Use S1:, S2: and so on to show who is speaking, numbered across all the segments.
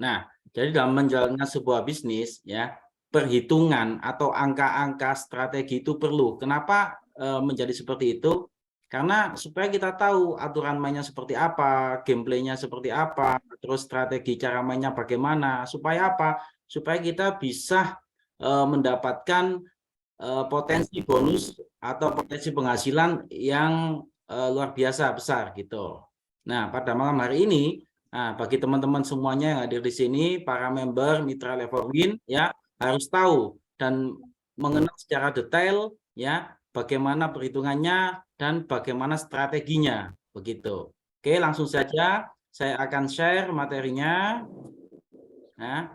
S1: Nah, jadi dalam menjalankan sebuah bisnis ya, perhitungan atau angka-angka strategi itu perlu. Kenapa menjadi seperti itu? Karena supaya kita tahu aturan mainnya seperti apa, gameplaynya seperti apa, terus strategi cara mainnya bagaimana, supaya apa? Supaya kita bisa mendapatkan potensi bonus atau potensi penghasilan yang luar biasa besar gitu. Nah, pada malam hari ini, nah, bagi teman-teman semuanya yang hadir di sini, para member Mitra Leverwin ya harus tahu dan mengenal secara detail ya bagaimana perhitungannya dan bagaimana strateginya begitu. Oke, langsung saja saya akan share materinya. Nah,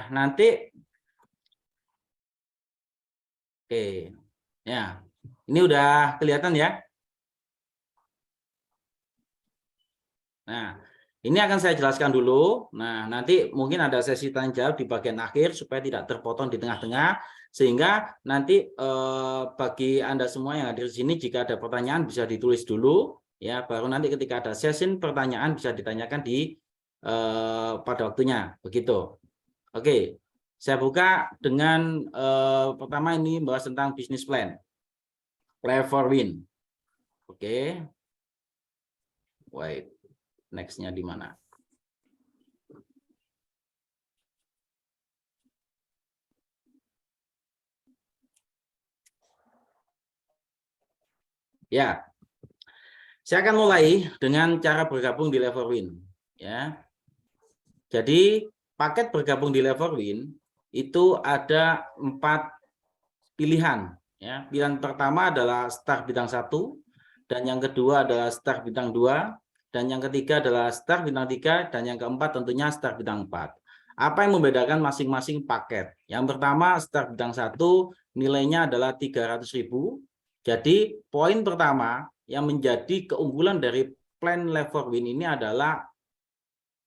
S1: nanti oke. Ya. Ini udah kelihatan ya? Nah, ini akan saya jelaskan dulu. Nah, nanti mungkin ada sesi tanya jawab di bagian akhir supaya tidak terpotong di tengah-tengah. Sehingga nanti bagi Anda semua yang hadir di sini, jika ada pertanyaan bisa ditulis dulu. Ya, baru nanti ketika ada sesi pertanyaan bisa ditanyakan di pada waktunya. Begitu. Oke, saya buka dengan pertama ini bahas tentang bisnis plan. Play for win. Oke. Wait. Next-nya di mana? Ya, saya akan mulai dengan cara bergabung di Leverwin. Ya, jadi paket bergabung di Leverwin itu ada 4 pilihan. Ya, pilihan pertama adalah Star bintang 1, dan yang kedua adalah Star bintang 2, dan yang ketiga adalah Star bintang 3, dan yang keempat tentunya Star bintang 4. Apa yang membedakan masing-masing paket? Yang pertama Star bintang 1 nilainya adalah 300.000. Jadi poin pertama yang menjadi keunggulan dari plan Leverwin ini adalah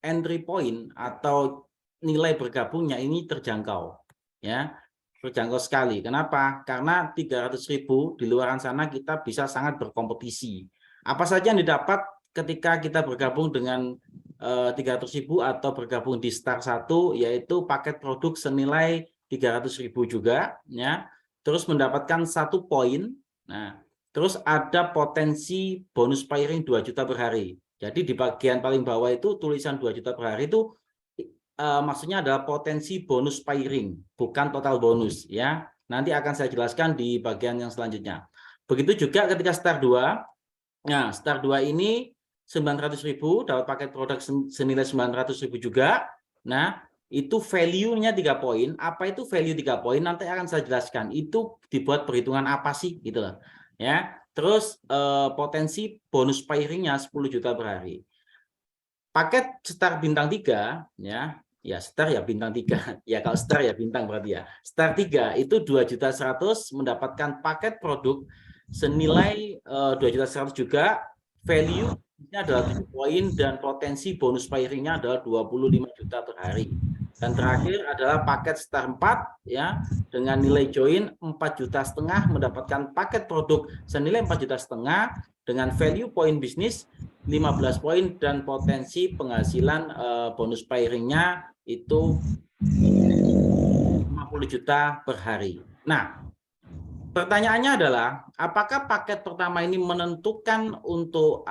S1: entry point atau nilai bergabungnya ini terjangkau. Ya, terjangkau sekali. Kenapa? Karena 300.000 di luaran sana kita bisa sangat berkompetisi. Apa saja yang didapat ketika kita bergabung dengan 300.000 atau bergabung di Star 1, yaitu paket produk senilai 300.000 juga, ya. Terus mendapatkan 1 poin. Nah, terus ada potensi bonus pairing 2 juta per hari. Jadi di bagian paling bawah itu tulisan 2 juta per hari itu maksudnya adalah potensi bonus pairing, bukan total bonus ya. Nanti akan saya jelaskan di bagian yang selanjutnya. Begitu juga ketika Star 2. Nah, Star 2 ini 900.000 dapat paket produk senilai 900.000 juga. Nah, itu value-nya 3 poin. Apa itu value 3 poin? Nanti akan saya jelaskan. Itu dibuat perhitungan apa sih gitu loh. Ya. Terus potensi bonus pairing-nya 10 juta per hari. Paket Star bintang 3 ya. Ya, Star ya bintang 3. Ya, kalau Star ya bintang berarti ya. Star 3 itu 2.100.000 mendapatkan paket produk senilai 2.100.000 juga. Value-nya adalah 7 poin dan potensi bonus pairing-nya adalah 25 juta per hari. Dan terakhir adalah paket Star 4 ya, dengan nilai join 4,5 juta mendapatkan paket produk senilai 4,5 juta dengan value poin bisnis 15 poin dan potensi penghasilan bonus pairing-nya itu 50 juta per hari. Nah, pertanyaannya adalah apakah paket pertama ini menentukan untuk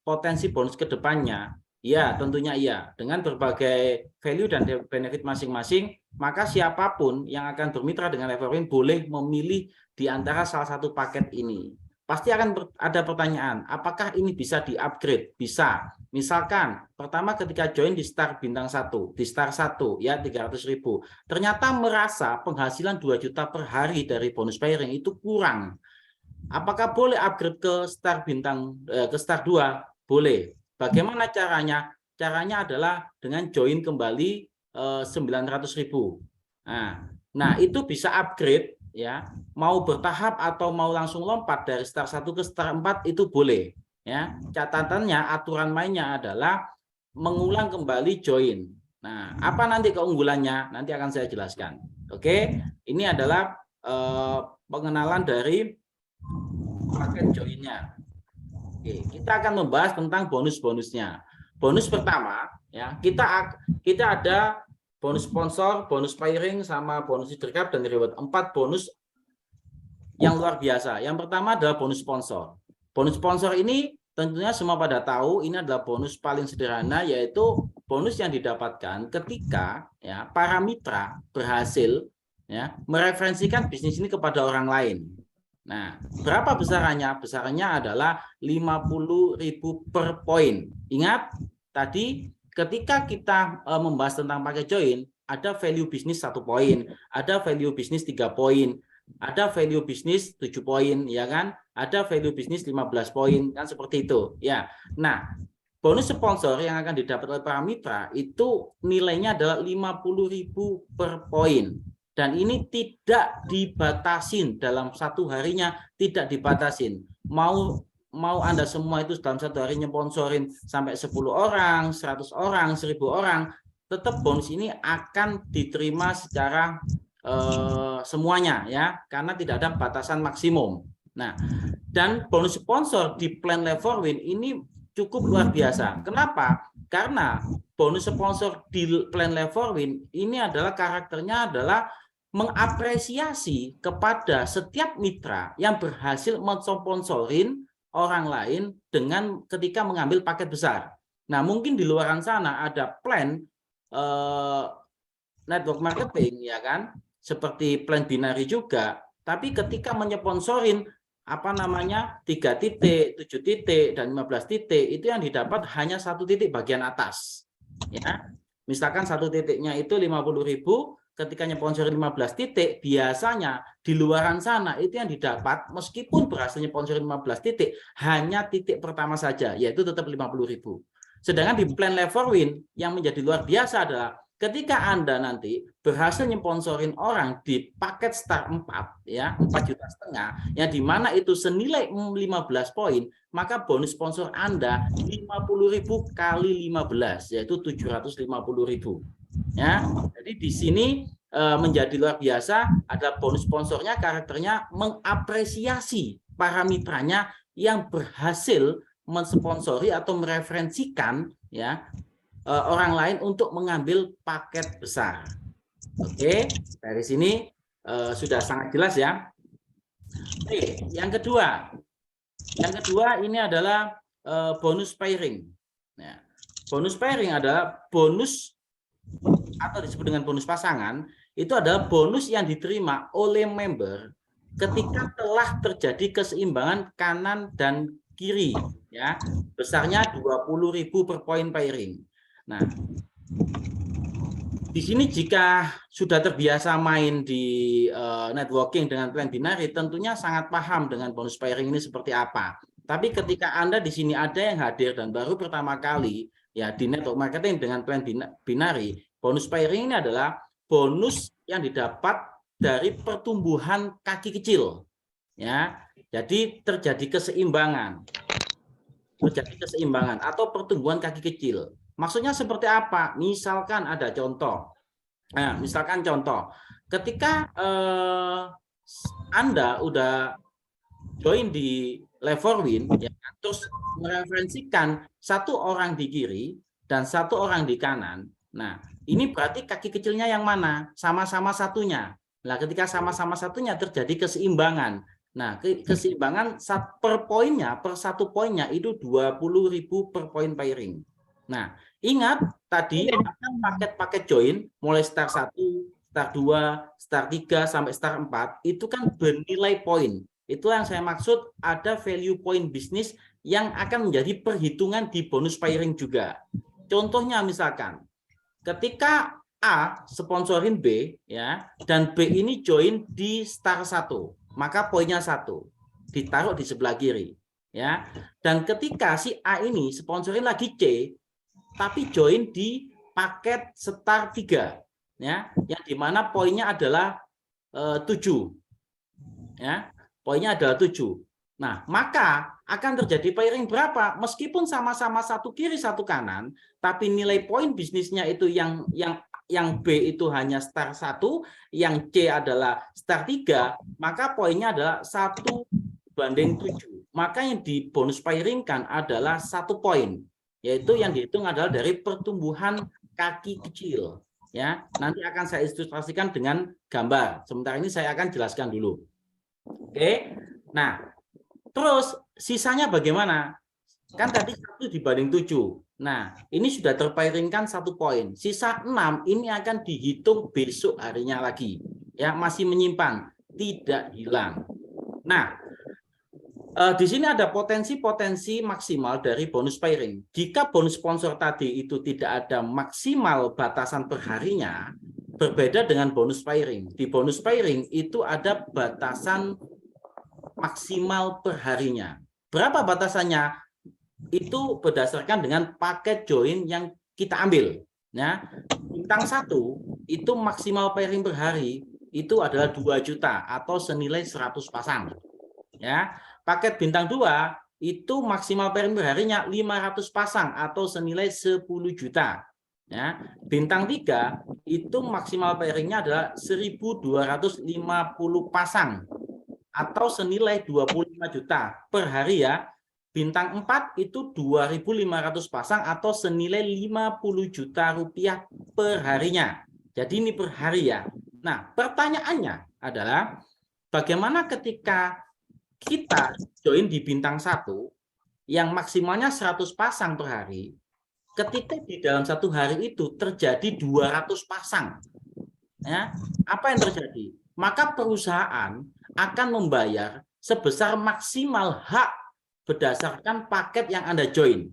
S1: potensi bonus ke depannya? Ya, tentunya iya. Dengan berbagai value dan benefit masing-masing, maka siapapun yang akan bermitra dengan Leverwin boleh memilih di antara salah satu paket ini. Pasti akan ada pertanyaan, apakah ini bisa di-upgrade? Bisa. Misalkan, pertama ketika join di Star bintang 1, di Star 1 ya 300.000. Ternyata merasa penghasilan 2 juta per hari dari bonus pairing itu kurang. Apakah boleh upgrade ke Star ke Star 2? Boleh. Bagaimana caranya? Caranya adalah dengan join kembali 900.000. Nah, itu bisa upgrade ya. Mau bertahap atau mau langsung lompat dari Star 1 ke Star 4 itu boleh ya. Catatannya aturan mainnya adalah mengulang kembali join. Nah, apa nanti keunggulannya? Nanti akan saya jelaskan. Oke, ini adalah pengenalan dari paket joinnya. Oke, kita akan membahas tentang bonus-bonusnya. bonus pertama ya, kita ada bonus sponsor, bonus pairing, sama bonus leader cup dan reward. 4 bonus yang luar biasa. Yang pertama adalah bonus sponsor. Bonus sponsor ini tentunya semua pada tahu ini adalah bonus paling sederhana, yaitu bonus yang didapatkan ketika ya para mitra berhasil ya mereferensikan bisnis ini kepada orang lain. Nah, berapa besarannya? Besarannya adalah 50.000 per poin. Ingat tadi ketika kita membahas tentang pakai join, ada value bisnis 1 poin, ada value bisnis 3 poin, ada value bisnis 7 poin, ya kan? Ada value bisnis 15 poin, kan seperti itu. Ya. Nah, bonus sponsor yang akan didapat oleh para mitra itu nilainya adalah 50.000 per poin. Dan ini tidak dibatasin dalam 1 harinya, tidak dibatasin. Mau Anda semua itu dalam 1 hari nyponsorin sampai 10 orang, 100 orang, 1000 orang, tetap bonus ini akan diterima secara semuanya ya, karena tidak ada batasan maksimum. Nah, dan bonus sponsor di plan Level Win ini cukup luar biasa. Kenapa? Karena bonus sponsor di plan Level Win ini adalah karakternya adalah mengapresiasi kepada setiap mitra yang berhasil mensponsorin orang lain dengan ketika mengambil paket besar. Nah, mungkin di luar sana ada plan network marketing, ya kan? Seperti plan binari juga, tapi ketika menyponsorin 3 titik, 7 titik, dan 15 titik, itu yang didapat hanya 1 titik bagian atas. Ya, misalkan 1 titiknya itu 50.000, ketika nyponsorin 15 titik, biasanya di luaran sana itu yang didapat, meskipun berhasil nyponsorin 15 titik, hanya titik pertama saja, yaitu tetap 50.000. Sedangkan di plan Level Win, yang menjadi luar biasa adalah ketika Anda nanti berhasil nyponsorin orang di paket start 4 ya, 4,5 juta, yang dimana itu senilai 15 poin, maka bonus sponsor Anda 50.000 kali 15, yaitu 750.000. Ya, jadi di sini menjadi luar biasa adalah bonus sponsornya karakternya mengapresiasi para mitranya yang berhasil mensponsori atau mereferensikan ya orang lain untuk mengambil paket besar. Oke, dari sini sudah sangat jelas ya. Oke, yang kedua ini adalah bonus pairing. Nah, bonus pairing adalah bonus atau disebut dengan bonus pasangan, itu adalah bonus yang diterima oleh member ketika telah terjadi keseimbangan kanan dan kiri ya, besarnya 20.000 per poin pairing. Nah, di sini jika sudah terbiasa main di networking dengan plan binari, tentunya sangat paham dengan bonus pairing ini seperti apa. Tapi ketika Anda di sini ada yang hadir dan baru pertama kali ya di network marketing dengan plan binari, bonus pairing ini adalah bonus yang didapat dari pertumbuhan kaki kecil. Ya, jadi terjadi keseimbangan atau pertumbuhan kaki kecil. Maksudnya seperti apa? Misalkan ada contoh. Nah, misalkan contoh, ketika Anda udah join di Level Win, ya, terus mereferensikan 1 orang di kiri dan 1 orang di kanan. Nah, ini berarti kaki kecilnya yang mana? Sama-sama satunya. Nah, ketika sama-sama satunya terjadi keseimbangan. Nah, keseimbangan per poinnya, per 1 poinnya itu 20.000 per poin pairing. Nah, ingat tadi paket-paket join mulai start 1, start 2, start 3 sampai start 4 itu kan bernilai poin. Itu yang saya maksud ada value point bisnis yang akan menjadi perhitungan di bonus pairing juga. Contohnya misalkan ketika A sponsorin B ya, dan B ini join di start 1, maka poinnya 1 ditaruh di sebelah kiri ya. Dan ketika si A ini sponsorin lagi C tapi join di paket start 3 ya, yang dimana poinnya adalah 7 ya, poinnya adalah 7. Nah, maka akan terjadi pairing berapa? Meskipun sama-sama 1 kiri 1 kanan, tapi nilai poin bisnisnya itu yang B itu hanya start 1, yang C adalah start 3, maka poinnya adalah 1/7. Maka yang di bonus pairingkan adalah 1 poin. yaitu yang dihitung adalah dari pertumbuhan kaki kecil. Ya, nanti akan saya ilustrasikan dengan gambar. Sementara ini saya akan jelaskan dulu. Oke. Nah, terus sisanya bagaimana? Kan tadi 1 dibanding 7. Nah, ini sudah terpairingkan 1 poin. Sisa 6 ini akan dihitung besok harinya lagi. Ya, masih menyimpan, tidak hilang. Nah, di sini ada potensi-potensi maksimal dari bonus pairing. Jika bonus sponsor tadi itu tidak ada maksimal batasan perharinya, berbeda dengan bonus pairing. Di bonus pairing itu ada batasan maksimal perharinya. Berapa batasannya? Itu berdasarkan dengan paket join yang kita ambil. Ya, bintang 1 itu maksimal pairing per hari itu adalah 2 juta atau senilai 100 pasang. Ya, paket bintang 2 itu maksimal pairing per harinya 500 pasang atau senilai 10 juta. Ya, bintang 3 itu maksimal pairingnya adalah 1.250 pasang atau senilai 25 juta per hari ya. Bintang 4 itu 2.500 pasang atau senilai 50 juta rupiah per harinya. Jadi ini per hari ya. Nah, pertanyaannya adalah bagaimana ketika kita join di bintang 1 yang maksimalnya 100 pasang per hari, ketika di dalam 1 hari itu terjadi 200 pasang. Ya, apa yang terjadi? Maka perusahaan akan membayar sebesar maksimal hak berdasarkan paket yang Anda join.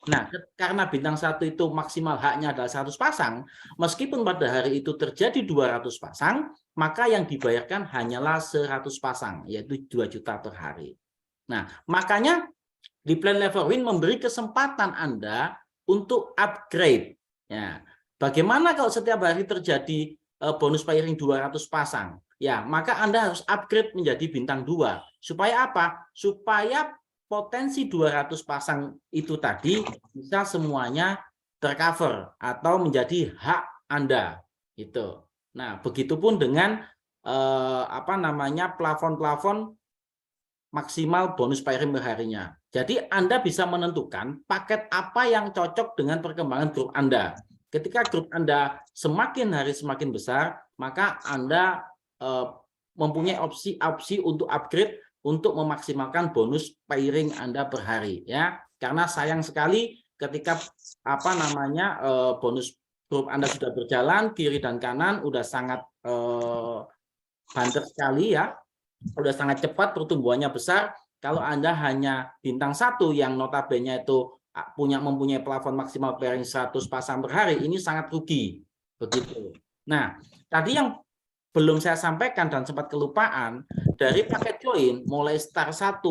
S1: Nah, karena bintang 1 itu maksimal haknya adalah 100 pasang, meskipun pada hari itu terjadi 200 pasang, maka yang dibayarkan hanyalah 100 pasang, yaitu 2 juta per hari. Nah, makanya di plan level win memberi kesempatan Anda untuk upgrade. Ya, bagaimana kalau setiap hari terjadi bonus pairing 200 pasang? Ya, maka Anda harus upgrade menjadi bintang 2. Supaya apa? Supaya potensi 200 pasang itu tadi bisa semuanya tercover atau menjadi hak Anda. Gitu. Nah, begitupun dengan plafon-plafon maksimal bonus pairing per harinya. Jadi Anda bisa menentukan paket apa yang cocok dengan perkembangan grup Anda. Ketika grup Anda semakin hari semakin besar, maka Anda mempunyai opsi untuk upgrade untuk memaksimalkan bonus pairing Anda per hari ya. Karena sayang sekali ketika bonus grup Anda sudah berjalan kiri dan kanan udah sangat banter sekali ya. Udah sangat cepat pertumbuhannya besar. Kalau Anda hanya bintang 1 yang notabene itu mempunyai plafon maksimal pairing 100 pasang per hari, ini sangat rugi. Begitu. Nah, tadi yang belum saya sampaikan dan sempat kelupaan, dari paket join mulai star 1,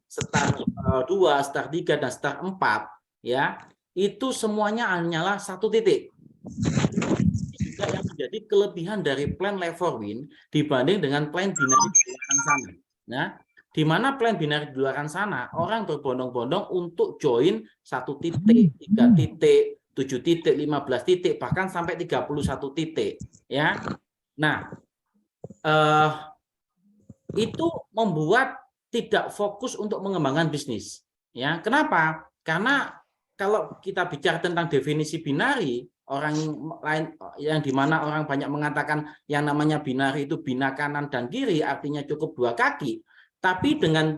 S1: star 2, star 3 dan star 4 ya, itu semuanya hanyalah 1 titik. Juga yang menjadi kelebihan dari plan level win dibanding dengan plan binary di luar sana. Nah, di mana plan binary di luar sana orang berbondong-bondong untuk join 1 titik, 3 titik, 7 titik, 15 titik, bahkan sampai 31 titik ya. Nah, itu membuat tidak fokus untuk mengembangkan bisnis. Ya, kenapa? Karena kalau kita bicara tentang definisi binari, orang lain yang dimana orang banyak mengatakan yang namanya binari itu bina kanan dan kiri, artinya cukup 2 kaki. Tapi dengan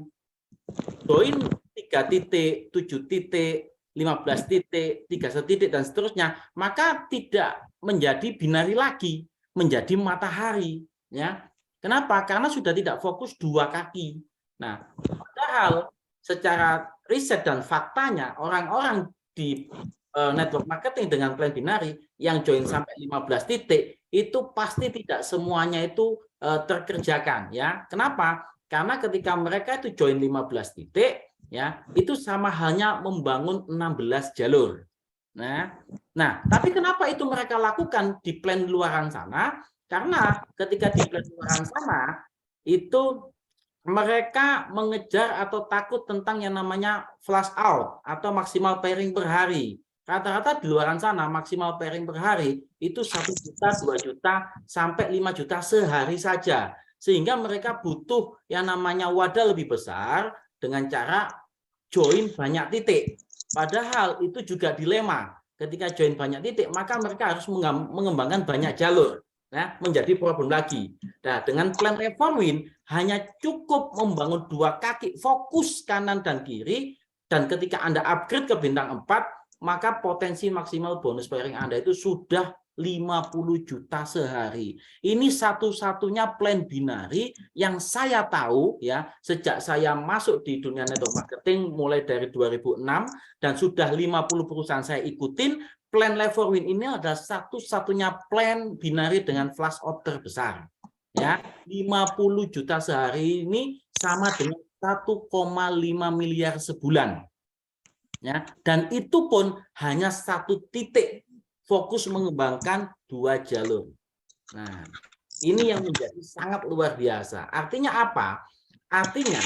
S1: join 3 titik, 7 titik, 15 titik, 31 titik dan seterusnya, maka tidak menjadi binari lagi, menjadi matahari. Ya, kenapa? Karena sudah tidak fokus 2 kaki. Nah, padahal secara riset dan faktanya orang-orang di network marketing dengan plan binari yang join sampai 15 titik itu pasti tidak semuanya itu terkerjakan ya. Kenapa? Karena ketika mereka itu join 15 titik ya, itu sama halnya membangun 16 jalur. Nah, tapi kenapa itu mereka lakukan di plan luaran sana? Karena ketika di plan luaran sana itu mereka mengejar atau takut tentang yang namanya flash out atau maksimal pairing per hari. Rata-rata di luaran sana maksimal pairing per hari itu 1 juta, 2 juta, sampai 5 juta sehari saja. Sehingga mereka butuh yang namanya wadah lebih besar dengan cara join banyak titik. Padahal itu juga dilema. Ketika join banyak titik, maka mereka harus mengembangkan banyak jalur. Nah, menjadi problem lagi. Nah, dengan plan Level Win hanya cukup membangun 2 kaki, fokus kanan dan kiri, dan ketika Anda upgrade ke bintang 4, maka potensi maksimal bonus pairing Anda itu sudah 50 juta sehari. Ini satu-satunya plan binari yang saya tahu ya, sejak saya masuk di dunia network marketing mulai dari 2006 dan sudah 50 perusahaan saya ikutin. Plan Level Win ini adalah satu-satunya plan binari dengan flash out terbesar. Ya, 50 juta sehari ini sama dengan 1,5 miliar sebulan. Ya, dan itu pun hanya 1 titik, fokus mengembangkan 2 jalur. Nah, ini yang menjadi sangat luar biasa. Artinya apa? Artinya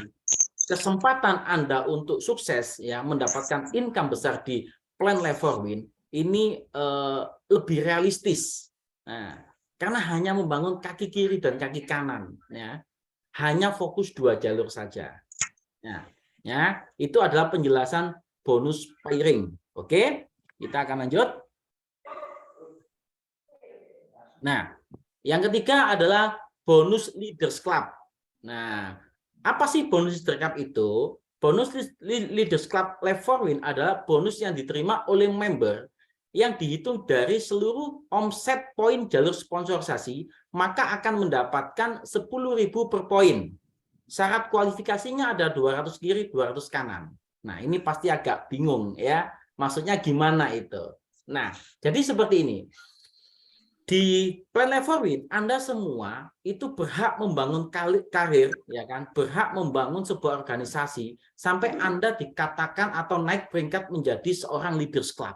S1: kesempatan Anda untuk sukses ya, mendapatkan income besar di plan Level Win ini lebih realistis. Nah, karena hanya membangun kaki kiri dan kaki kanan ya. Hanya fokus 2 jalur saja. Ya, itu adalah penjelasan bonus pairing. Oke, kita akan lanjut. Nah, yang ketiga adalah bonus Leaders Club. Nah, apa sih bonus Leaders Club itu? Bonus Leaders Club Level Win adalah bonus yang diterima oleh member yang dihitung dari seluruh omset poin jalur sponsorisasi, maka akan mendapatkan 10.000 per poin. Syarat kualifikasinya ada 200 kiri, 200 kanan. Nah, ini pasti agak bingung ya. Maksudnya gimana itu? Nah, jadi seperti ini. Di plan Level Win, Anda semua itu berhak membangun karir, ya kan? Berhak membangun sebuah organisasi sampai Anda dikatakan atau naik peringkat menjadi seorang Leaders Club.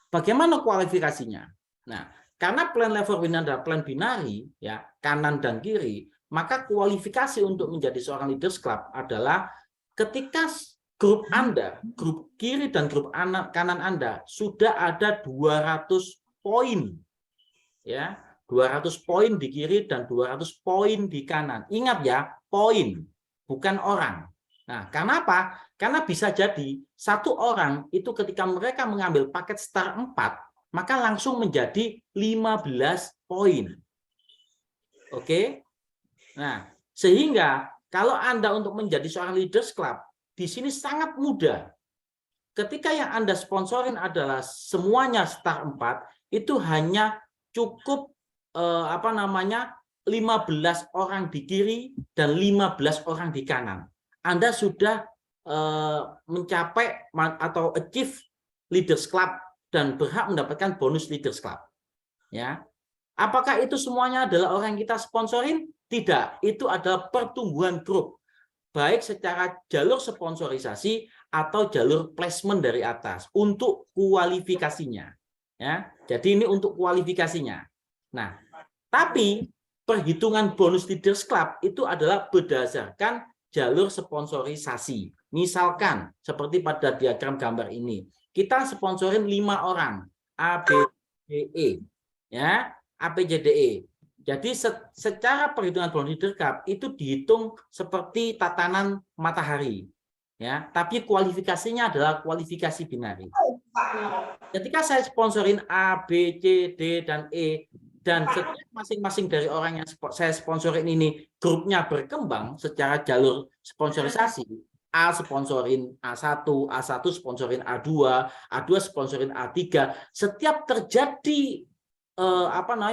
S1: Bagaimana kualifikasinya? Nah, karena plan Level Win adalah plan binari, ya, kanan dan kiri, maka kualifikasi untuk menjadi seorang Leaders Club adalah ketika grup Anda, grup kiri dan grup kanan Anda sudah ada 200 poin. Ya, 200 poin di kiri dan 200 poin di kanan. Ingat ya, poin, bukan orang. Nah, karena apa? Karena bisa jadi satu orang itu ketika mereka mengambil paket Star 4, maka langsung menjadi 15 poin. Oke? Nah, sehingga kalau Anda untuk menjadi seorang Leaders Club, di sini sangat mudah. Ketika yang Anda sponsorin adalah semuanya Star 4, itu hanya cukup 15 orang di kiri dan 15 orang di kanan. Anda sudah mencapai atau achieve Leaders Club dan berhak mendapatkan bonus Leaders Club. Ya. Apakah itu semuanya adalah orang yang kita sponsorin? Tidak, itu adalah pertumbuhan grup. Baik secara jalur sponsorisasi atau jalur placement dari atas untuk kualifikasinya. Ya, jadi ini untuk kualifikasinya. Nah, tapi perhitungan bonus Leaders Club itu adalah berdasarkan jalur sponsorisasi. Misalkan seperti pada diagram gambar ini, kita sponsorin 5 orang, A, B, C, E, ya, A, B, C, D, E. Jadi secara perhitungan bonus Leaders Club itu dihitung seperti tatanan matahari. Ya, tapi kualifikasinya adalah kualifikasi binari. Ketika saya sponsorin A, B, C, D, dan E, dan setiap masing-masing dari orang yang saya sponsorin ini grupnya berkembang secara jalur sponsorisasi, A sponsorin A1, A1 sponsorin A2, A2 sponsorin A3, setiap terjadi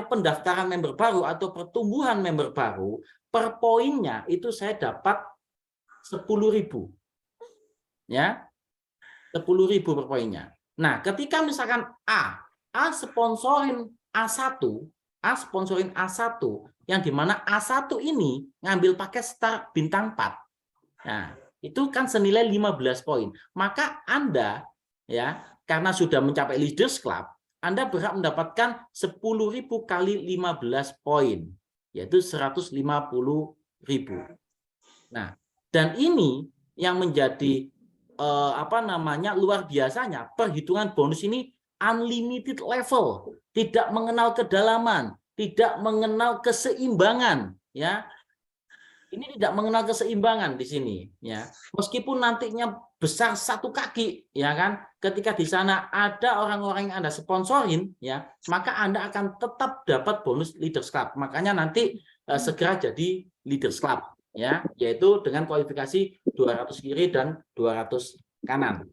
S1: pendaftaran member baru atau pertumbuhan member baru, per poinnya itu saya dapat 10.000. Ya, 10.000 per poinnya. Nah, ketika misalkan A sponsorin A1, A sponsorin A1, yang dimana A1 ini ngambil paket Star bintang 4. Nah, itu kan senilai 15 poin. Maka Anda, ya, karena sudah mencapai Leaders Club, Anda berhak mendapatkan 10.000 kali 15 poin, yaitu 150.000. Nah, dan ini yang menjadi luar biasanya, perhitungan bonus ini unlimited level, tidak mengenal kedalaman, tidak mengenal keseimbangan, ya. Ini tidak mengenal keseimbangan di sini, ya. Meskipun nantinya besar 1 kaki, ya kan? Ketika di sana ada orang-orang yang Anda sponsorin, ya, maka Anda akan tetap dapat bonus Leaders Club. Makanya nanti segera jadi Leaders Club, ya, yaitu dengan kualifikasi 200 kiri dan 200 kanan.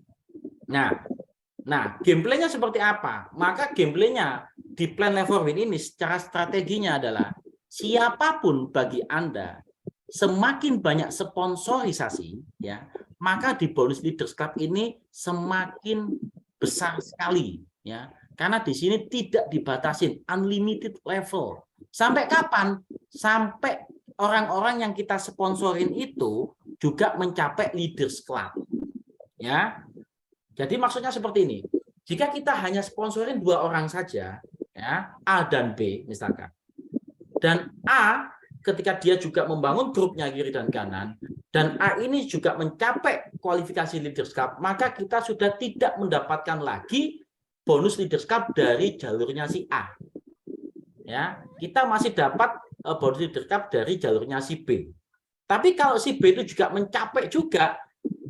S1: Nah, gameplaynya seperti apa? Maka gameplaynya di plan level win ini secara strateginya adalah siapapun bagi Anda semakin banyak sponsorisasi, ya, maka di bonus Leaders Club ini semakin besar sekali, ya, karena di sini tidak dibatasin, unlimited level. Sampai kapan? Sampai orang-orang yang kita sponsorin itu juga mencapai Leaders Club, ya. Jadi maksudnya seperti ini. Jika kita hanya sponsorin 2 orang saja, ya, A dan B misalkan, dan A ketika dia juga membangun grupnya kiri dan kanan, dan A ini juga mencapai kualifikasi Leaders Cup, maka kita sudah tidak mendapatkan lagi bonus Leaders Cup dari jalurnya si A. Ya, kita masih dapat bonus Leaders Cup dari jalurnya si B. Tapi kalau si B itu juga mencapai juga,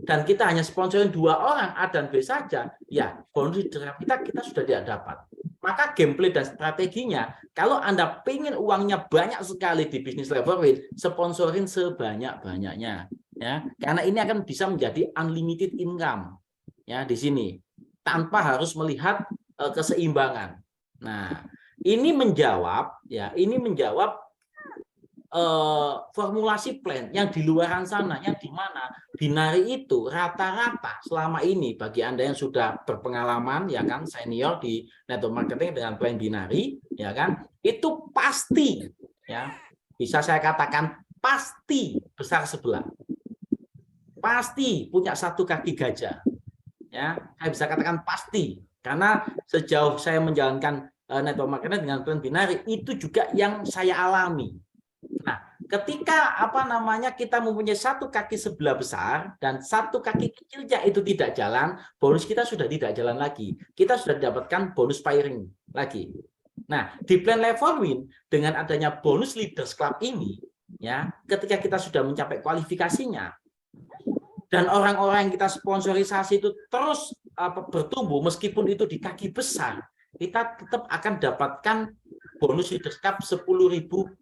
S1: dan kita hanya sponsorin 2 orang A dan B saja, ya bonus Leaders Cup kita sudah tidak dapat. Maka gameplay dan strateginya, kalau Anda pengen uangnya banyak sekali di bisnis level win, sponsorin sebanyak-banyaknya, ya, karena ini akan bisa menjadi unlimited income, ya, di sini tanpa harus melihat keseimbangan. Nah, ini menjawab, ya, ini menjawab formulasi plan yang di luaran sana, yang di mana binari itu rata-rata selama ini bagi Anda yang sudah berpengalaman, ya kan, senior di network marketing dengan plan binari, ya kan, itu pasti, ya, bisa saya katakan pasti besar sebelah, pasti punya 1 kaki gajah, ya, saya bisa katakan pasti, karena sejauh saya menjalankan network marketing dengan plan binari itu juga yang saya alami. Nah, ketika kita mempunyai 1 kaki sebelah besar dan 1 kaki kecilnya itu tidak jalan, bonus kita sudah tidak jalan lagi. Kita sudah dapatkan bonus firing lagi. Nah, di plan level win dengan adanya bonus Leaders Club ini, ya, ketika kita sudah mencapai kualifikasinya dan orang-orang yang kita sponsorisasi itu terus bertumbuh meskipun itu di kaki besar, kita tetap akan dapatkan bonus Leaders Cup 10.000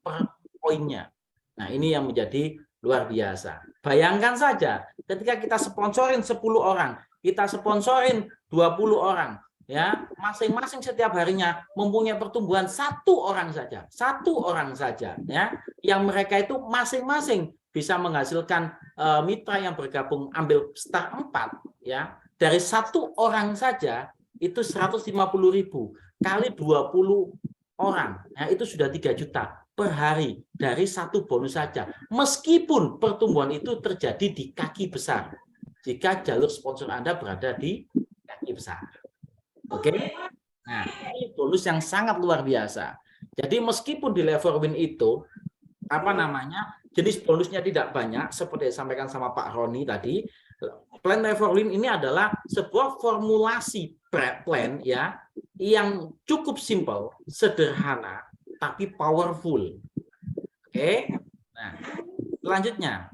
S1: per poinnya. Nah, ini yang menjadi luar biasa. Bayangkan saja, ketika kita sponsorin 10 orang, kita sponsorin 20 orang, ya, masing-masing setiap harinya mempunyai pertumbuhan 1 orang saja, 1 orang saja, ya, yang mereka itu masing-masing bisa menghasilkan mitra yang bergabung ambil start 4, ya, dari 1 orang saja itu 150.000 kali 20 orang, ya, itu sudah 3 juta per hari dari 1 bonus saja, meskipun pertumbuhan itu terjadi di kaki besar jika jalur sponsor Anda berada di kaki besar. Oke, nah, ini bonus yang sangat luar biasa. Jadi meskipun di level win itu jenis bonusnya tidak banyak seperti disampaikan sama Pak Roni tadi, plan level win ini adalah sebuah formulasi plan, ya, yang cukup simpel, sederhana, tapi powerful. Oke. Nah, selanjutnya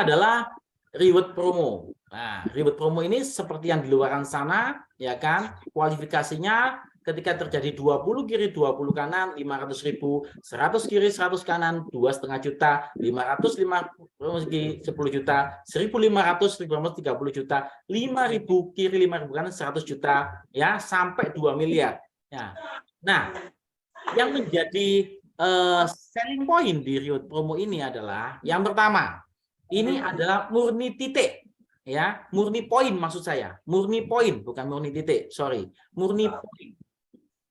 S1: adalah reward promo. Nah, reward promo ini seperti yang di luaran sana, ya kan, kualifikasinya ketika terjadi 20 kiri 20 kanan 500.000, 100 kiri 100 kanan 2,5 juta, 550 kiri 10 juta, 1.500 30 juta, 5.000 kiri 5.000 kanan 100 juta, ya, sampai 2 miliar. Ya. Nah, yang menjadi selling point di reward promo ini adalah yang pertama, ini adalah murni titik, ya, murni poin maksud saya, murni poin bukan murni titik, sorry, murni poin.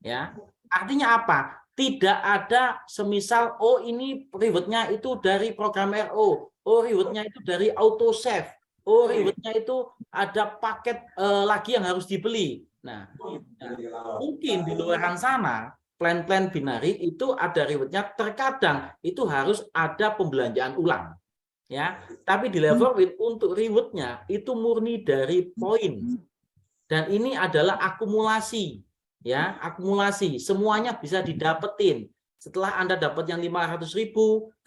S1: Ya, artinya apa? Tidak ada semisal, oh ini rewardnya itu dari program RO, oh rewardnya itu dari auto save, oh rewardnya itu ada paket lagi yang harus dibeli. Nah, mungkin di luaran sana plan-plan binari itu ada rewardnya, terkadang itu harus ada pembelanjaan ulang, ya. Tapi di level win untuk rewardnya itu murni dari poin, dan ini adalah akumulasi. Ya, akumulasi, semuanya bisa didapetin Setelah Anda dapat yang 500.000,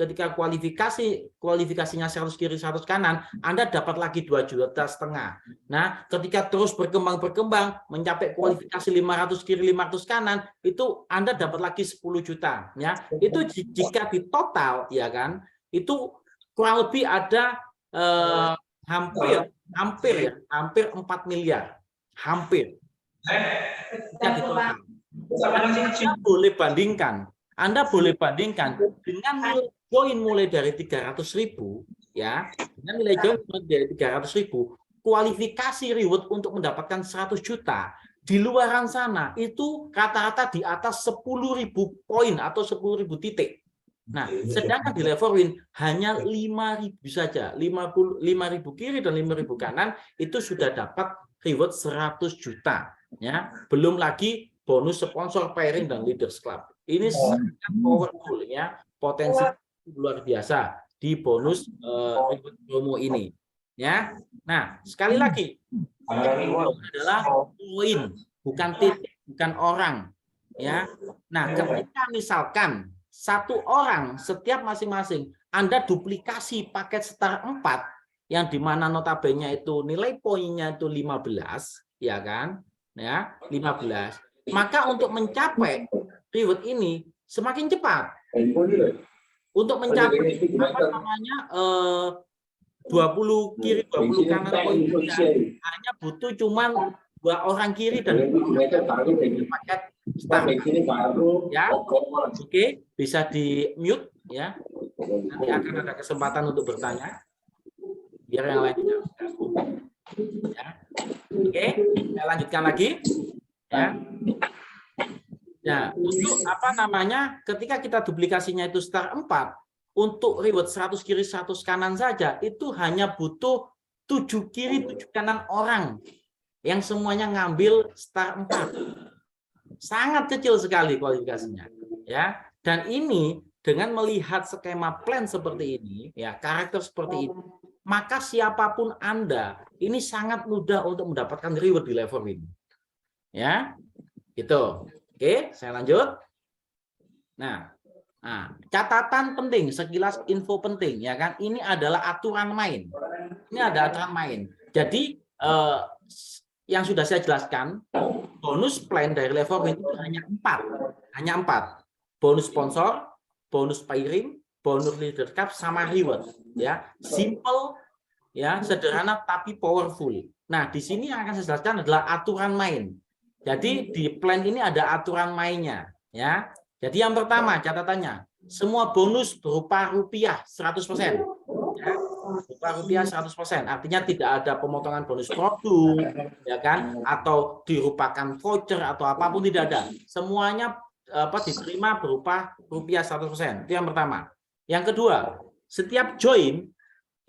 S1: ketika kualifikasinya 100 kiri 100 kanan, Anda dapat lagi 2,5 juta. Nah, ketika terus berkembang mencapai kualifikasi 500 kiri 500 kanan, itu Anda dapat lagi 10 juta, ya. Itu jika di total, ya kan, itu kurang lebih ada hampir 4 miliar. Hampir. Jika di total. Anda boleh bandingkan dengan nilai join mulai dari 300.000, ya, dengan nilai join mulai dari 300.000, kualifikasi reward untuk mendapatkan 100 juta di luaran sana itu rata-rata di atas 10.000 poin atau 10.000 titik. Nah, sedangkan di Leverwin hanya 5.000 saja, 5.000 kiri dan 5.000 kanan itu sudah dapat reward 100 juta, ya. Belum lagi bonus sponsor, pairing, dan leaders club. Ini sangat powerful, ya, potensi luar biasa di bonus promo ini, ya. Nah, sekali lagi itu adalah poin, bukan titik, bukan orang, ya. Nah, ketika misalkan satu orang setiap masing-masing Anda duplikasi paket Star 4 yang dimana notabene itu nilai poinnya itu 15, ya kan, ya, 15. Maka untuk mencapai reward ini semakin cepat. Untuk mencapai 20 kiri 20 kanan poinnya hanya butuh cuman 2 orang kiri dan paket start. Ya, oke, bisa di mute, ya. Nanti akan ada kesempatan untuk bertanya. Biar yang lain tidak mengganggu. Ya. Oke, saya lanjutkan lagi. Ya. Nah, untuk ketika kita duplikasinya itu Star 4, untuk reward 100 kiri 100 kanan saja, itu hanya butuh 7 kiri 7 kanan orang yang semuanya ngambil Star 4. Sangat kecil sekali kualifikasinya, ya. Dan ini dengan melihat skema plan seperti ini, ya, karakter seperti ini, maka siapapun Anda ini sangat mudah untuk mendapatkan reward di level ini. Ya. Gitu. Oke, saya lanjut. Nah, catatan penting, sekilas info penting, ya kan? Ini adalah aturan main. Ini ada aturan main. Jadi yang sudah saya jelaskan, bonus plan dari level itu hanya 4. Bonus sponsor, bonus pairing, bonus leader cup, sama reward. Ya, simple, ya, sederhana tapi powerful. Nah, di sini yang akan saya jelaskan adalah aturan main. Jadi di plan ini ada aturan mainnya, ya. Jadi yang pertama catatannya, semua bonus berupa rupiah 100%. Ya, berupa rupiah 100%. Artinya tidak ada pemotongan bonus produk, ya kan, atau dirupakan voucher atau apapun, tidak ada. Semuanya diterima berupa rupiah 100%. Itu yang pertama. Yang kedua, setiap join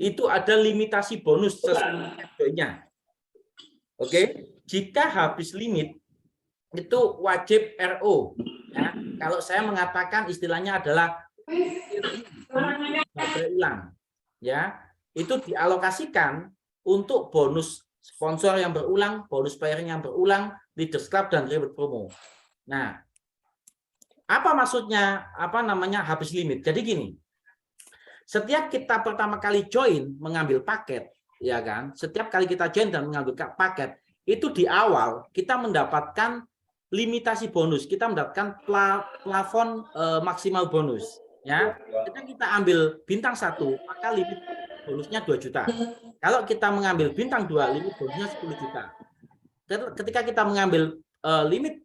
S1: itu ada limitasi bonus sesuai joinnya. Oke, jika habis limit itu wajib RO. Ya. Kalau saya mengatakan istilahnya adalah baterai ulang, ya, itu dialokasikan untuk bonus sponsor yang berulang, bonus pairing yang berulang, leaders club, dan reward promo. Nah, apa maksudnya? Habis limit? Jadi gini, setiap kita pertama kali join mengambil paket, ya kan? Setiap kali kita join dan mengambil paket, itu di awal kita mendapatkan limitasi bonus, kita mendapatkan plafon maksimal bonus, ya. Ketika kita ambil bintang 1, maka limit bonusnya 2 juta. Kalau kita mengambil bintang 2, limit bonusnya 10 juta. Ketika kita mengambil limit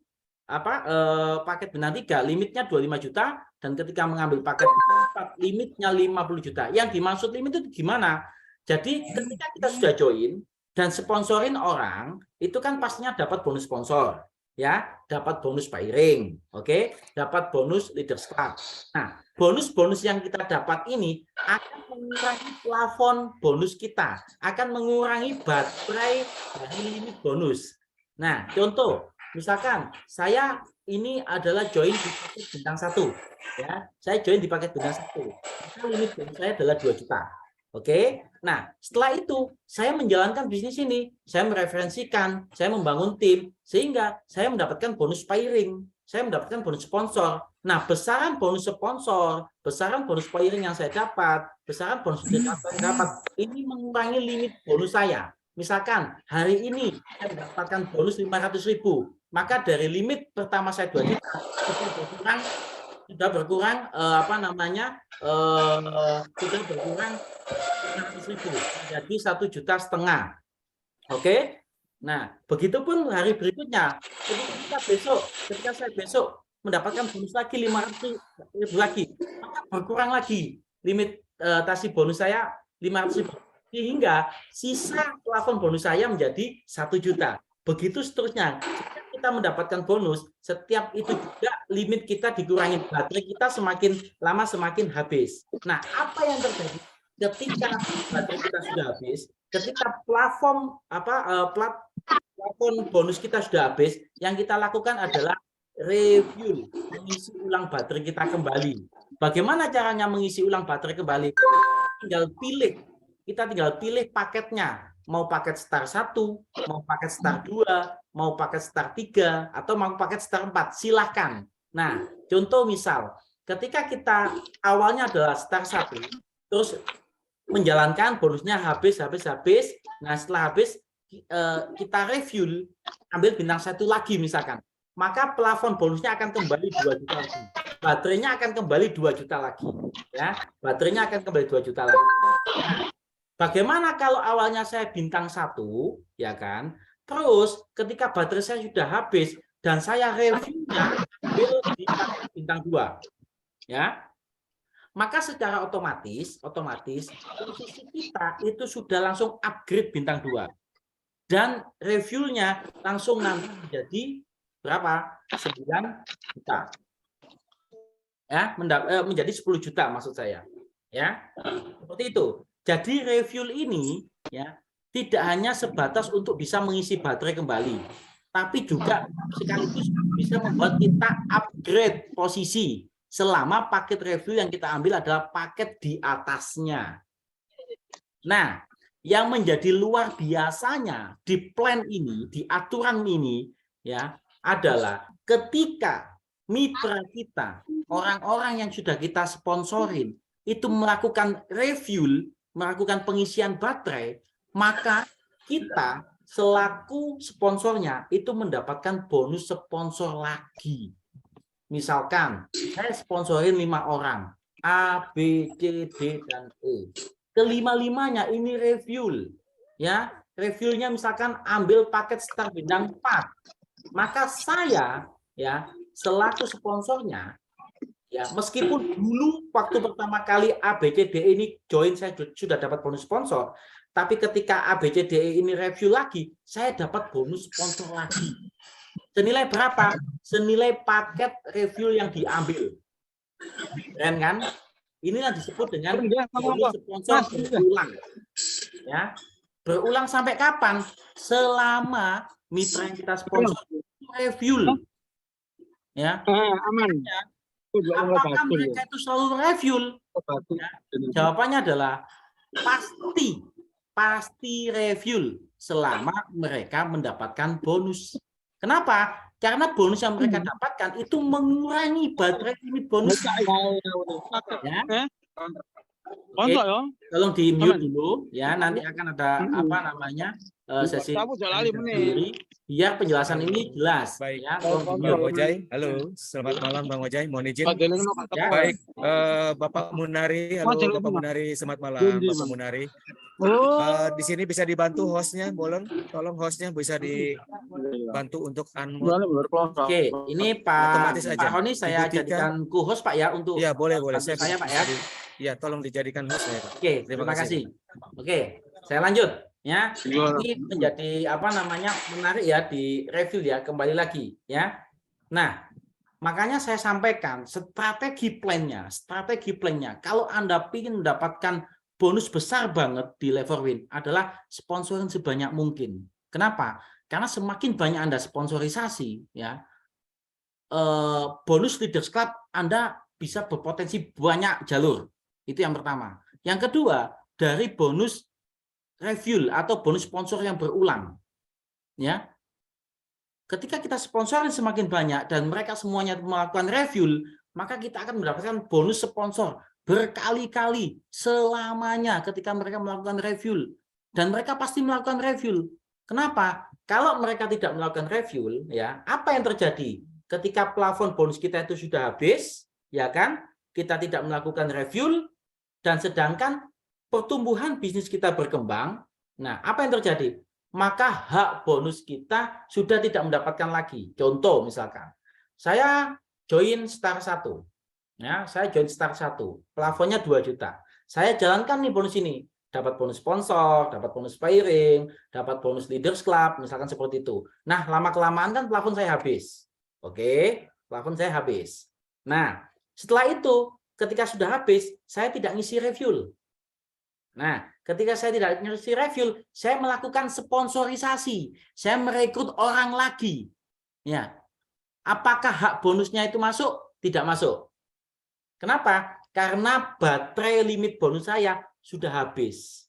S1: paket bintang 3, limitnya 25 juta, dan ketika mengambil paket bintang 4, limitnya 50 juta. Yang dimaksud limit itu gimana? Jadi ketika kita sudah join dan sponsorin orang, itu kan pastinya dapat bonus sponsor. Ya, dapat bonus pairing, oke, dapat bonus leaders club. Nah, bonus-bonus yang kita dapat ini akan mengurangi plafon bonus kita, akan mengurangi baterai dari limit bonus. Nah, contoh, misalkan saya ini adalah join di paket bintang 1, ya, saya join di paket bintang 1, maka limit bonus saya adalah 2 juta. Oke, nah setelah itu saya menjalankan bisnis ini, saya mereferensikan, saya membangun tim, sehingga saya mendapatkan bonus pairing, saya mendapatkan bonus sponsor, Nah, besaran bonus sponsor, besaran bonus pouring yang saya dapat, besaran bonus yang dapat, ini mengurangi limit bonus saya. Misalkan hari ini saya mendapatkan bonus 500.000, maka dari limit pertama saya 2 juta sudah berkurang apa namanya sudah berkurang 500.000 menjadi 1,5 juta. Oke. Nah, begitupun hari berikutnya, ketika saya besok mendapatkan bonus lagi 500.000 lagi, maka berkurang lagi limit tasi bonus saya 500.000, sehingga sisa plafon bonus saya menjadi 1 juta. Begitu seterusnya. Setiap kita mendapatkan bonus, setiap itu juga limit kita dikurangi, baterai kita semakin lama semakin habis. Nah, apa yang terjadi ketika baterai kita sudah habis? Ketika plafon bonus kita sudah habis, yang kita lakukan adalah review, mengisi ulang baterai kita kembali. Bagaimana caranya mengisi ulang baterai kembali? Kita tinggal pilih paketnya, mau paket Star 1, mau paket Star 2, mau paket Star 3, atau mau paket Star 4, silahkan. Nah, contoh misal, ketika kita awalnya adalah Star 1, terus menjalankan bonusnya habis. Nah, setelah habis kita review, ambil bintang 1 lagi misalkan, maka plafon bonusnya akan kembali 2 juta lagi. Baterainya akan kembali 2 juta lagi. Ya, baterainya akan kembali 2 juta lagi. Nah, bagaimana kalau awalnya saya bintang 1, ya kan? Terus ketika baterai saya sudah habis dan saya reviewnya ambil bintang 2, ya. Maka secara otomatis posisi kita itu sudah langsung upgrade bintang 2. Dan reviewnya langsung nanti menjadi berapa? 9 juta. Ya, menjadi 10 juta maksud saya. Ya. Seperti itu. Jadi review ini ya tidak hanya sebatas untuk bisa mengisi baterai kembali, tapi juga sekaligus bisa membuat kita upgrade posisi selama paket review yang kita ambil adalah paket di atasnya. Nah, yang menjadi luar biasanya di plan ini, di aturan ini, ya, adalah ketika mitra kita, orang-orang yang sudah kita sponsorin, itu melakukan review, melakukan pengisian baterai, maka kita selaku sponsornya itu mendapatkan bonus sponsor lagi. Misalkan saya sponsorin 5 orang, A, B, C, D, dan E. Kelima-limanya ini review, ya. Reviewnya misalkan ambil paket Star bintang 4. Maka saya ya selaku sponsornya ya, meskipun dulu waktu pertama kali A, B, C, D ini join saya sudah dapat bonus sponsor, tapi ketika A, B, C, D ini review lagi, saya dapat bonus sponsor lagi. Senilai berapa? Senilai paket review yang diambil. Keren kan? Inilah disebut dengan bonus sponsor berulang. Ya. Berulang sampai kapan? Selama mitra yang kita sponsor review. Ya.
S2: Aman.
S1: Apakah mereka itu selalu review? Ya. Jawabannya adalah pasti review selama mereka mendapatkan bonus. Kenapa? Karena bonus yang mereka dapatkan itu mengurangi baterai limit bonus. Ya. Oke, tolong di mute dulu ya, nanti akan ada apa namanya sesi sendiri biar penjelasan ini jelas.
S3: Baik,
S1: ya.
S3: Bang Ojai, halo, selamat malam Bang Ojai, mohon izin.
S1: Ya.
S3: Baik, Bapak Munari, halo Bapak Munari, selamat malam Bapak Munari. Di sini bisa dibantu hostnya, tolong hostnya bisa dibantu untuk unmute.
S1: Oke, ini Pak Roni saya
S3: Dibuktikan.
S1: jadikan co-host Pak ya untuk
S3: Ya boleh.
S1: saya Pak ya.
S3: Ya, tolong dijadikan host ya Pak.
S1: Oke, terima kasih. Oke, saya lanjut ya. Ini menjadi apa namanya menarik ya di review ya, kembali lagi ya. Nah, makanya saya sampaikan strategi plannya. Kalau Anda ingin mendapatkan bonus besar banget di Leverwin adalah sponsorin sebanyak mungkin. Kenapa? Karena semakin banyak Anda sponsorisasi ya, bonus Leaders Club Anda bisa berpotensi banyak jalur. Itu yang pertama. Yang kedua, dari bonus review atau bonus sponsor yang berulang. Ya. Ketika kita sponsorin semakin banyak dan mereka semuanya melakukan review, maka kita akan mendapatkan bonus sponsor berkali-kali selamanya ketika mereka melakukan review. Dan mereka pasti melakukan review. Kenapa? Kalau mereka tidak melakukan review, ya, apa yang terjadi? Ketika plafon bonus kita itu sudah habis, ya kan? Kita tidak melakukan review, dan sedangkan pertumbuhan bisnis kita berkembang, nah, apa yang terjadi? Maka hak bonus kita sudah tidak mendapatkan lagi. Contoh misalkan, saya join Star 1. Ya, saya join Star 1. Plafonnya 2 juta. Saya jalankan nih bonus ini. Dapat bonus sponsor, dapat bonus pairing, dapat bonus leaders club, misalkan seperti itu. Nah, lama-kelamaan kan plafon saya habis. Oke, plafon saya habis. Nah, setelah itu, ketika sudah habis, saya tidak ngisi review. Nah, ketika saya tidak ngisi review, saya melakukan sponsorisasi. Saya merekrut orang lagi. Ya, apakah hak bonusnya itu masuk? Tidak masuk. Kenapa? Karena baterai limit bonus saya sudah habis.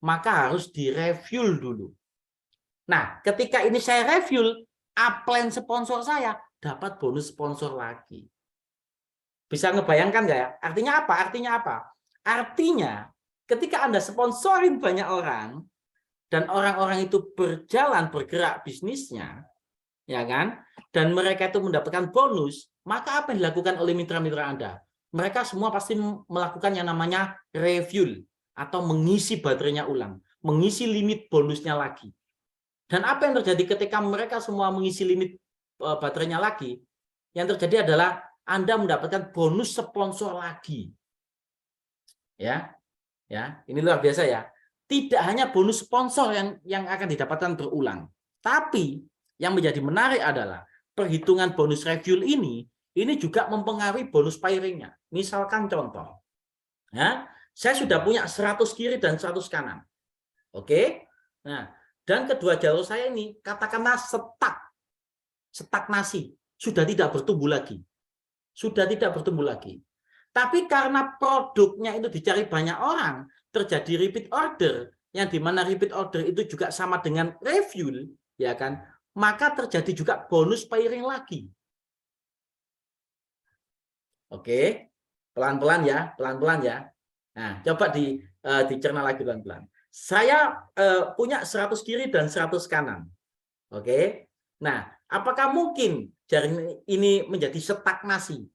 S1: Maka harus direview dulu. Nah, ketika ini saya review, upline sponsor saya dapat bonus sponsor lagi. Bisa ngebayangkan nggak ya? Artinya apa? Artinya apa? Artinya ketika Anda sponsorin banyak orang dan orang-orang itu bergerak bisnisnya, ya kan? Dan mereka itu mendapatkan bonus, maka apa yang dilakukan oleh mitra-mitra Anda? Mereka semua pasti melakukan yang namanya review atau mengisi baterainya ulang, mengisi limit bonusnya lagi. Dan apa yang terjadi ketika mereka semua mengisi limit baterainya lagi? Yang terjadi adalah Anda mendapatkan bonus sponsor lagi. Ya. Ya, ini luar biasa ya. Tidak hanya bonus sponsor yang akan didapatkan berulang, tapi yang menjadi menarik adalah perhitungan bonus review ini juga mempengaruhi bonus pairingnya. Misalkan contoh, ya, saya sudah punya 100 kiri dan 100 kanan. Oke. Nah, dan kedua jalur saya ini katakanlah stagnasi, sudah tidak bertumbuh lagi. Sudah tidak bertumbuh lagi. Tapi karena produknya itu dicari banyak orang, terjadi repeat order, yang dimana repeat order itu juga sama dengan review, ya kan? Maka terjadi juga bonus pairing lagi. Oke, pelan-pelan ya, pelan-pelan ya. Nah, coba dicerna lagi pelan-pelan. Saya punya 100 kiri dan 100 kanan. Oke. Nah, apakah mungkin jaring ini menjadi stagnasi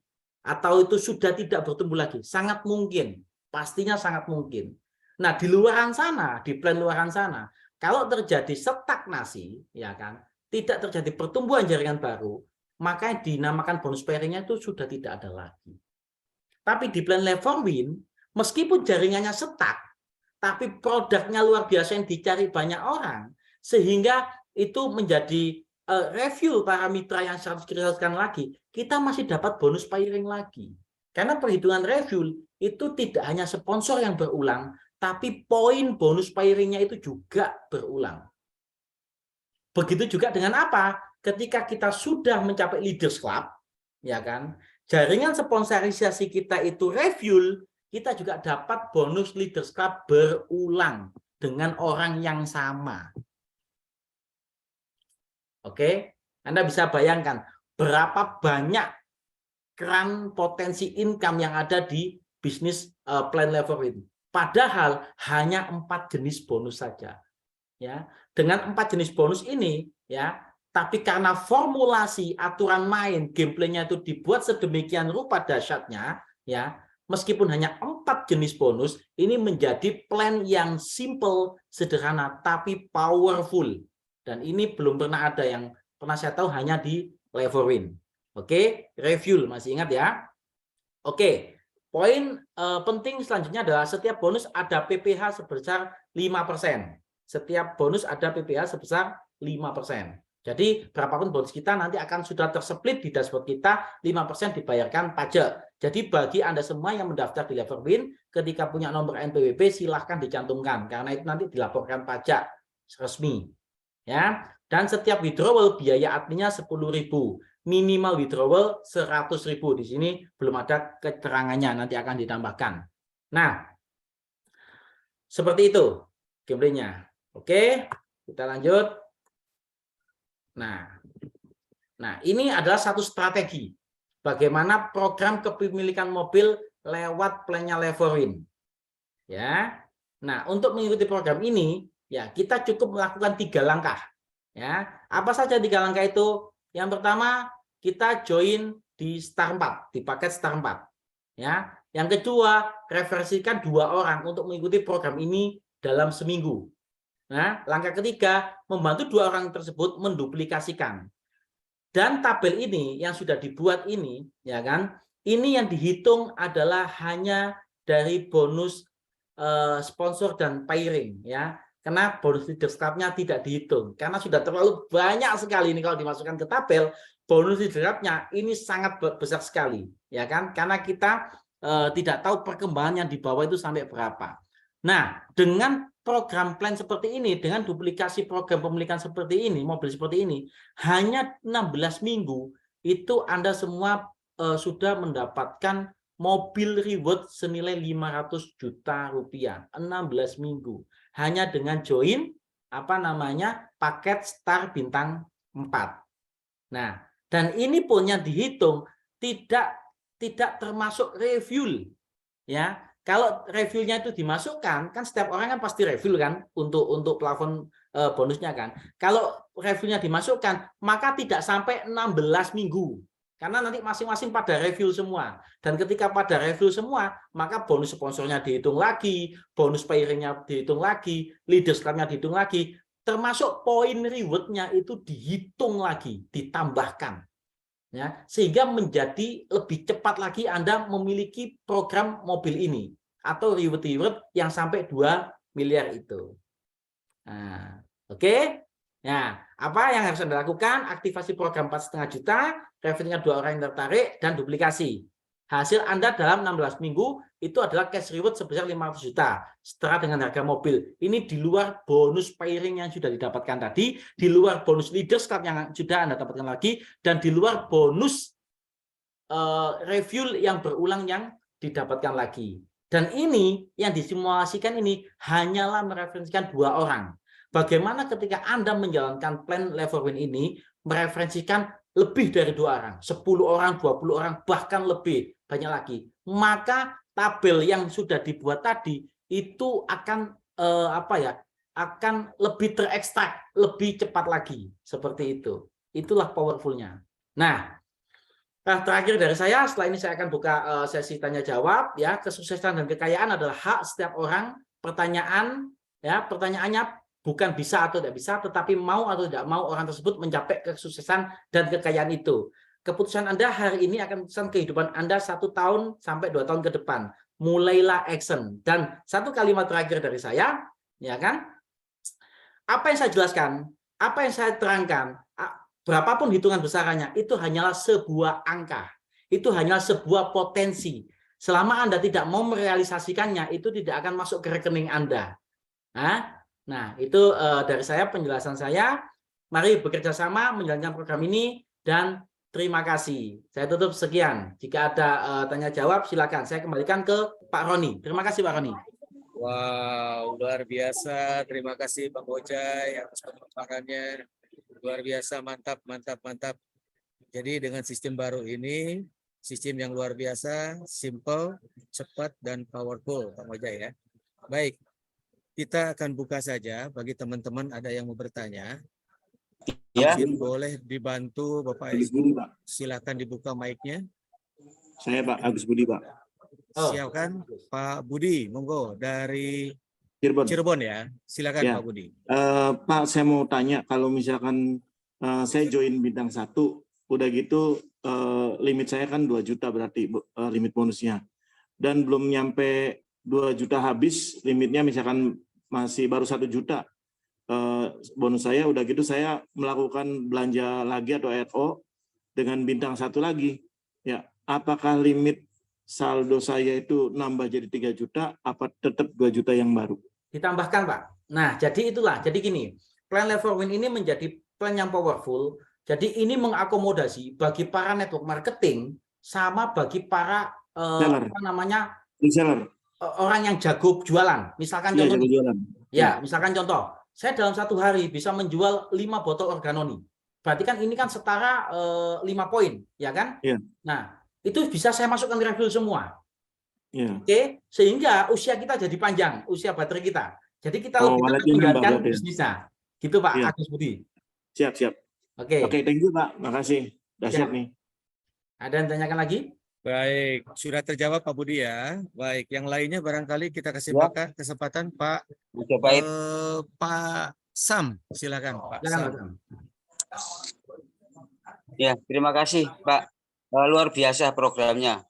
S1: atau itu sudah tidak bertumbuh lagi? Sangat mungkin, pastinya sangat mungkin. Nah, di luaran sana, di plan luaran sana, kalau terjadi stagnasi, ya kan, tidak terjadi pertumbuhan jaringan baru, maka yang dinamakan bonus pairingnya itu sudah tidak ada lagi. Tapi di plan level win, meskipun jaringannya stuck, tapi produknya luar biasa yang dicari banyak orang, sehingga itu menjadi review para mitra yang 100 kali lagi, kita masih dapat bonus pairing lagi. Karena perhitungan review itu tidak hanya sponsor yang berulang, tapi poin bonus pairingnya itu juga berulang. Begitu juga dengan apa? Ketika kita sudah mencapai leaders club, ya kan, jaringan sponsorisasi kita itu review, kita juga dapat bonus leaders club berulang dengan orang yang sama. Oke, Anda bisa bayangkan berapa banyak keran potensi income yang ada di bisnis plan level ini. Padahal hanya 4 jenis bonus saja. Ya, dengan 4 jenis bonus ini, ya, tapi karena formulasi aturan main gameplaynya itu dibuat sedemikian rupa dahsyatnya, ya, meskipun hanya 4 jenis bonus, ini menjadi plan yang simple, sederhana, tapi powerful. Dan ini belum pernah ada, yang pernah saya tahu hanya di level win. Oke, review masih ingat ya? Oke, poin penting selanjutnya adalah setiap bonus ada PPH sebesar 5%. Setiap bonus ada PPH sebesar 5%. Jadi berapapun bonus kita nanti akan sudah tersplit di dashboard kita, 5% dibayarkan pajak. Jadi bagi Anda semua yang mendaftar di level win, ketika punya nomor NPWP silahkan dicantumkan, karena itu nanti dilaporkan pajak resmi. Ya, dan setiap withdrawal biaya adminnya 10.000, minimal withdrawal 100.000. Di sini belum ada keterangannya, nanti akan ditambahkan. Nah, seperti itu gameplaynya. Oke, kita lanjut. Nah, ini adalah satu strategi bagaimana program kepemilikan mobil lewat plannya Leforwin. Ya. Nah, untuk mengikuti program ini, ya kita cukup melakukan 3 langkah. Ya, apa saja 3 langkah itu? Yang pertama, kita join di Star 4, di paket Star 4. Ya. Yang kedua, referensikan 2 orang untuk mengikuti program ini dalam seminggu. Nah, langkah ketiga, membantu 2 orang tersebut menduplikasikan. Dan tabel ini yang sudah dibuat ini, ya kan? Ini yang dihitung adalah hanya dari bonus sponsor dan pairing, ya. Karena bonus Leaders Club-nya tidak dihitung karena sudah terlalu banyak sekali ini kalau dimasukkan ke tabel. Bonus Leaders Club-nya ini sangat besar sekali, ya kan? Karena kita tidak tahu perkembangan yang di bawah itu sampai berapa. Nah, dengan program plan seperti ini, dengan duplikasi program pemilikan seperti ini, mobil seperti ini, hanya 16 minggu itu Anda semua sudah mendapatkan mobil reward senilai 500 juta rupiah. 16 minggu. Hanya dengan join paket Star bintang 4. Nah, dan ini pun yang dihitung tidak termasuk review, ya. Kalau reviewnya itu dimasukkan, kan setiap orang kan pasti review kan untuk plafon bonusnya kan. Kalau reviewnya dimasukkan, maka tidak sampai 16 minggu. Karena nanti masing-masing pada review semua. Dan ketika pada review semua, maka bonus sponsornya dihitung lagi, bonus pairingnya dihitung lagi, Leaders Club-nya dihitung lagi, termasuk poin reward-nya itu dihitung lagi, ditambahkan. Ya, sehingga menjadi lebih cepat lagi Anda memiliki program mobil ini atau reward yang sampai 2 miliar itu. Nah, oke. Nah, apa yang harus Anda lakukan? Aktivasi program 4,5 juta, referensinya 2 orang yang tertarik, dan duplikasi. Hasil Anda dalam 16 minggu itu adalah cash reward sebesar 500 juta setara dengan harga mobil. Ini di luar bonus pairing yang sudah didapatkan tadi, di luar bonus Leaders Club yang sudah Anda dapatkan lagi, dan di luar bonus review yang berulang yang didapatkan lagi. Dan ini yang disimulasikan ini hanyalah mereferensikan 2 orang. Bagaimana ketika Anda menjalankan plan Leforwin ini mereferensikan lebih dari 2 orang, 10 orang, 20 orang, bahkan lebih banyak lagi. Maka tabel yang sudah dibuat tadi itu akan akan lebih terekstrak, lebih cepat lagi. Seperti itu. Itulah powerful-nya. Nah, terakhir dari saya, setelah ini saya akan buka sesi tanya jawab. Ya, kesuksesan dan kekayaan adalah hak setiap orang. Pertanyaannya bukan bisa atau tidak bisa, tetapi mau atau tidak mau orang tersebut mencapai kesuksesan dan kekayaan itu. Keputusan Anda hari ini akan memutuskan kehidupan Anda 1 tahun sampai 2 tahun ke depan. Mulailah action. Dan satu kalimat terakhir dari saya, ya kan? Apa yang saya jelaskan, apa yang saya terangkan, berapapun hitungan besarannya, itu hanyalah sebuah angka. Itu hanyalah sebuah potensi. Selama Anda tidak mau merealisasikannya, itu tidak akan masuk ke rekening Anda. Nah, itu dari saya, penjelasan saya. Mari bekerja sama menjalankan program ini, dan terima kasih. Saya tutup sekian. Jika ada tanya jawab, silakan. Saya kembalikan ke Pak Roni. Terima kasih, Pak Roni.
S3: Wow, luar biasa. Terima kasih Bang Bojai atas pemaparannya. Luar biasa, mantap, mantap, mantap. Jadi dengan sistem baru ini, sistem yang luar biasa, simple, cepat, dan powerful, Bang Bojai ya. Baik. Kita akan buka saja bagi teman-teman ada yang mau bertanya. Ya. Boleh dibantu Bapak Ibu. Silakan dibuka mic-nya.
S2: Saya Pak Agus Budi, Pak.
S3: Siapkan Pak Budi, monggo dari
S2: Cirebon.
S3: Cirebon ya. Silakan ya. Pak Budi.
S2: Pak, saya mau tanya kalau misalkan saya join bintang 1, udah gitu limit saya kan 2 juta berarti limit bonusnya. Dan belum nyampe 2 juta habis, limitnya misalkan masih baru 1 juta bonus saya, udah gitu saya melakukan belanja lagi atau RO dengan bintang 1 lagi. Ya, apakah limit saldo saya itu nambah jadi 3 juta, apa tetap 2 juta yang baru?
S1: Ditambahkan, Pak. Nah, jadi itulah. Jadi gini, plan Leforwin ini menjadi plan yang powerful. Jadi ini mengakomodasi bagi para network marketing sama bagi para
S2: reseller.
S1: Orang yang jago jualan. Misalkan
S2: ya,
S1: contoh,
S2: jualan.
S1: Ya, misalkan contoh, saya dalam 1 hari bisa menjual 5 botol Organoni. berarti kan ini kan setara 5 poin, ya kan?
S2: Iya.
S1: Nah, itu bisa saya masukkan refill semua.
S2: Iya.
S1: Oke, sehingga usia kita jadi panjang, usia baterai kita. Jadi kita lebih tepat
S2: walletnya nambah
S1: menjalankan
S2: berarti ya?
S1: bisnisnya. Gitu Pak
S2: Iya.
S1: Agus Budi.
S2: Siap.
S1: Oke.
S2: Oke, thank you Pak. Makasih. Udah siap nih.
S1: Ada yang tanyakan lagi?
S3: Baik, sudah terjawab Pak Budi ya. Baik, yang lainnya barangkali kita kasih kesempatan Pak Pak Sam, silakan Pak
S1: Silakan,
S3: Sam.
S1: Pak Sam.
S4: Ya, terima kasih Pak. Luar biasa programnya,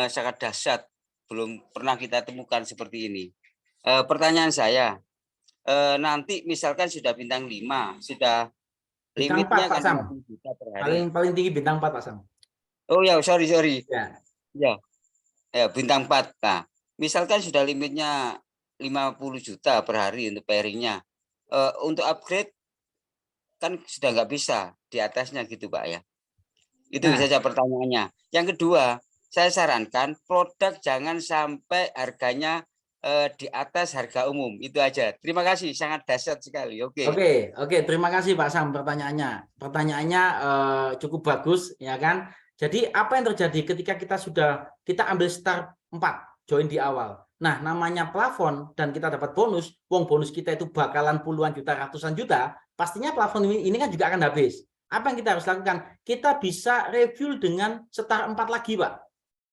S4: sangat dahsyat. Belum pernah kita temukan seperti ini. Pertanyaan saya, nanti misalkan sudah bintang 5, sudah
S1: Bintang 4
S4: limitnya
S1: Pak
S4: kan
S1: Sam.
S4: 50 juta per hari.
S1: Paling tinggi bintang 4 Pak Sam.
S4: Oh ya, sorry.
S1: Ya.
S4: Ya, bintang 4. Nah, misalkan sudah limitnya 50 juta per hari untuk pairingnya. Untuk upgrade kan sudah nggak bisa di atasnya gitu Pak ya. Itu saja pertanyaannya. Yang kedua, saya sarankan produk jangan sampai harganya di atas harga umum. Itu aja. Terima kasih, sangat dahsyat sekali. Oke.
S1: Oke, terima kasih Pak Sam pertanyaannya. Pertanyaannya cukup bagus, ya kan? Jadi apa yang terjadi ketika kita ambil start 4, join di awal. Nah, namanya plafon dan kita dapat bonus, uang bonus kita itu bakalan puluhan juta, ratusan juta, pastinya plafon ini kan juga akan habis. Apa yang kita harus lakukan? Kita bisa review dengan start 4 lagi, Pak.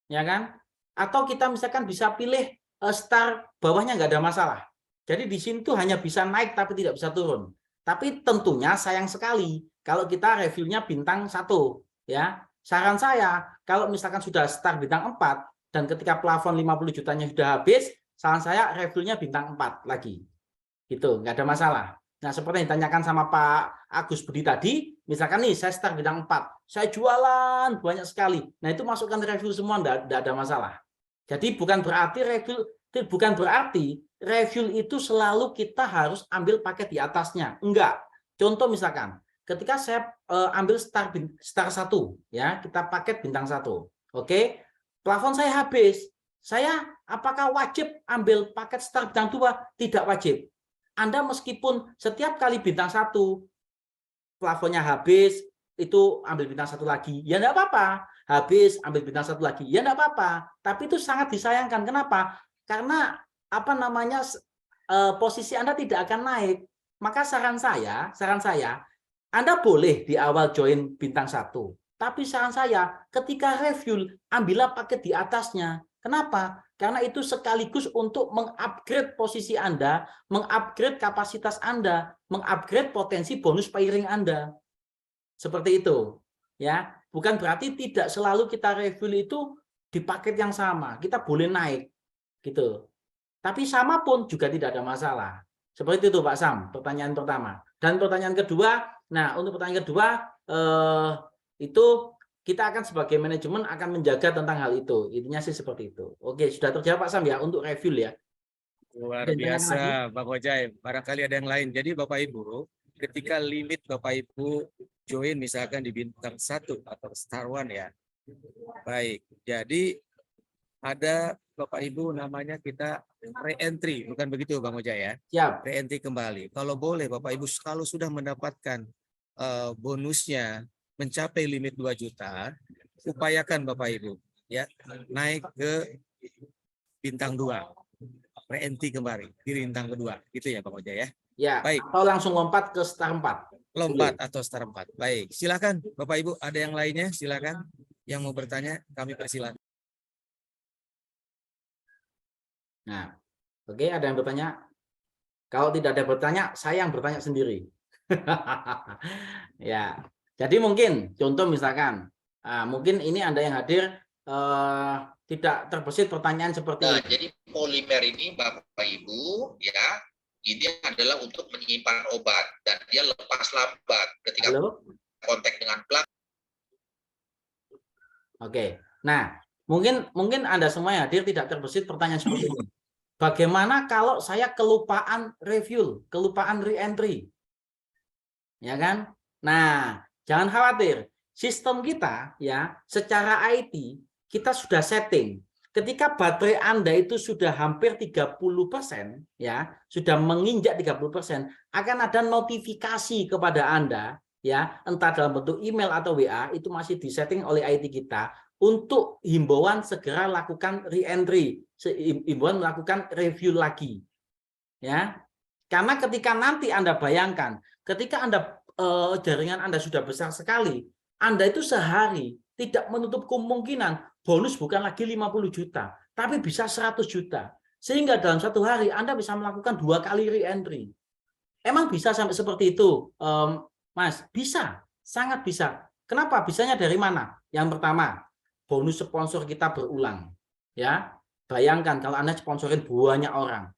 S1: Ya kan? Atau kita misalkan bisa pilih start bawahnya nggak ada masalah. Jadi di sini tuh hanya bisa naik tapi tidak bisa turun. Tapi tentunya sayang sekali kalau kita reviewnya bintang 1, ya. Saran saya, kalau misalkan sudah start bintang 4 dan ketika plafon 50 jutanya sudah habis, saran saya reviewnya bintang 4 lagi. Gitu, nggak ada masalah. Nah, seperti yang ditanyakan sama Pak Agus Budi tadi, misalkan nih saya start bintang 4, saya jualan banyak sekali. Nah, itu masukkan review semua, nggak ada masalah. Jadi bukan berarti review itu selalu kita harus ambil paket di atasnya. Enggak. Contoh misalkan, ketika saya ambil start 1, ya, kita paket bintang 1. Oke. Plafon saya habis. Saya apakah wajib ambil paket start bintang 2? Tidak wajib. Anda meskipun setiap kali bintang 1 plafonnya habis, itu ambil bintang 1 lagi, ya enggak apa-apa. Habis ambil bintang 1 lagi, ya enggak apa-apa. Tapi itu sangat disayangkan. Kenapa? Karena posisi Anda tidak akan naik. Maka saran saya, Anda boleh di awal join bintang 1. Tapi saran saya, ketika review, ambillah paket di atasnya. Kenapa? Karena itu sekaligus untuk mengupgrade posisi Anda, mengupgrade kapasitas Anda, mengupgrade potensi bonus pairing Anda. Seperti itu. Ya, bukan berarti tidak selalu kita review itu di paket yang sama. Kita boleh naik. Gitu. Tapi sama pun juga tidak ada masalah. Seperti itu Pak Sam, pertanyaan pertama. Dan pertanyaan kedua, nah untuk pertanyaan kedua, itu kita akan sebagai manajemen akan menjaga tentang hal itu. Intinya sih seperti itu. Oke, sudah terjawab Pak Sam ya untuk review ya.
S3: Luar biasa Pak Hojai. Barangkali ada yang lain. Jadi Bapak Ibu, ketika limit Bapak Ibu join misalkan di bintang 1 atau star 1 ya. Baik, jadi ada Bapak Ibu namanya kita re-entry, bukan begitu Bang Hojai ya?
S1: Siap.
S3: Re-entry kembali. Kalau boleh Bapak Ibu kalau sudah mendapatkan bonusnya mencapai limit 2 juta, upayakan Bapak Ibu ya naik ke bintang 2. Re-entry kembali di bintang kedua. Gitu ya Bang Hojai ya?
S1: Ya,
S3: baik.
S1: Atau langsung lompat ke star 4.
S3: Lompat atau star 4. Baik, silakan Bapak Ibu, ada yang lainnya? Silakan yang mau bertanya, kami persilakan.
S1: Nah, oke, ada yang bertanya? Kalau tidak ada bertanya, saya yang bertanya sendiri. Ya, jadi mungkin contoh misalkan, mungkin ini Anda yang hadir tidak terbesit pertanyaan seperti ini.
S5: Jadi polimer ini Bapak Ibu ya, ini adalah untuk menyimpan obat dan dia lepas lambat ketika kontak dengan plak.
S1: Oke. Nah, mungkin Anda semua yang hadir tidak terbesit pertanyaan seperti ini. Bagaimana kalau saya kelupaan review, kelupaan re-entry? Ya kan? Nah, jangan khawatir. Sistem kita ya, secara IT kita sudah setting. Ketika baterai Anda itu sudah hampir 30%, ya, sudah menginjak 30%, akan ada notifikasi kepada Anda ya, entah dalam bentuk email atau WA, itu masih disetting oleh IT kita untuk himbauan segera lakukan re-entry, himbauan melakukan review lagi. Ya. Karena ketika nanti Anda bayangkan, ketika jaringan Anda sudah besar sekali, Anda itu sehari tidak menutup kemungkinan bonus bukan lagi 50 juta, tapi bisa 100 juta. Sehingga dalam satu hari Anda bisa melakukan 2 kali re-entry. Emang bisa sampai seperti itu, Mas? Bisa, sangat bisa. Kenapa? Bisanya dari mana? Yang pertama, bonus sponsor kita berulang. Ya, bayangkan kalau Anda sponsorin banyak orang,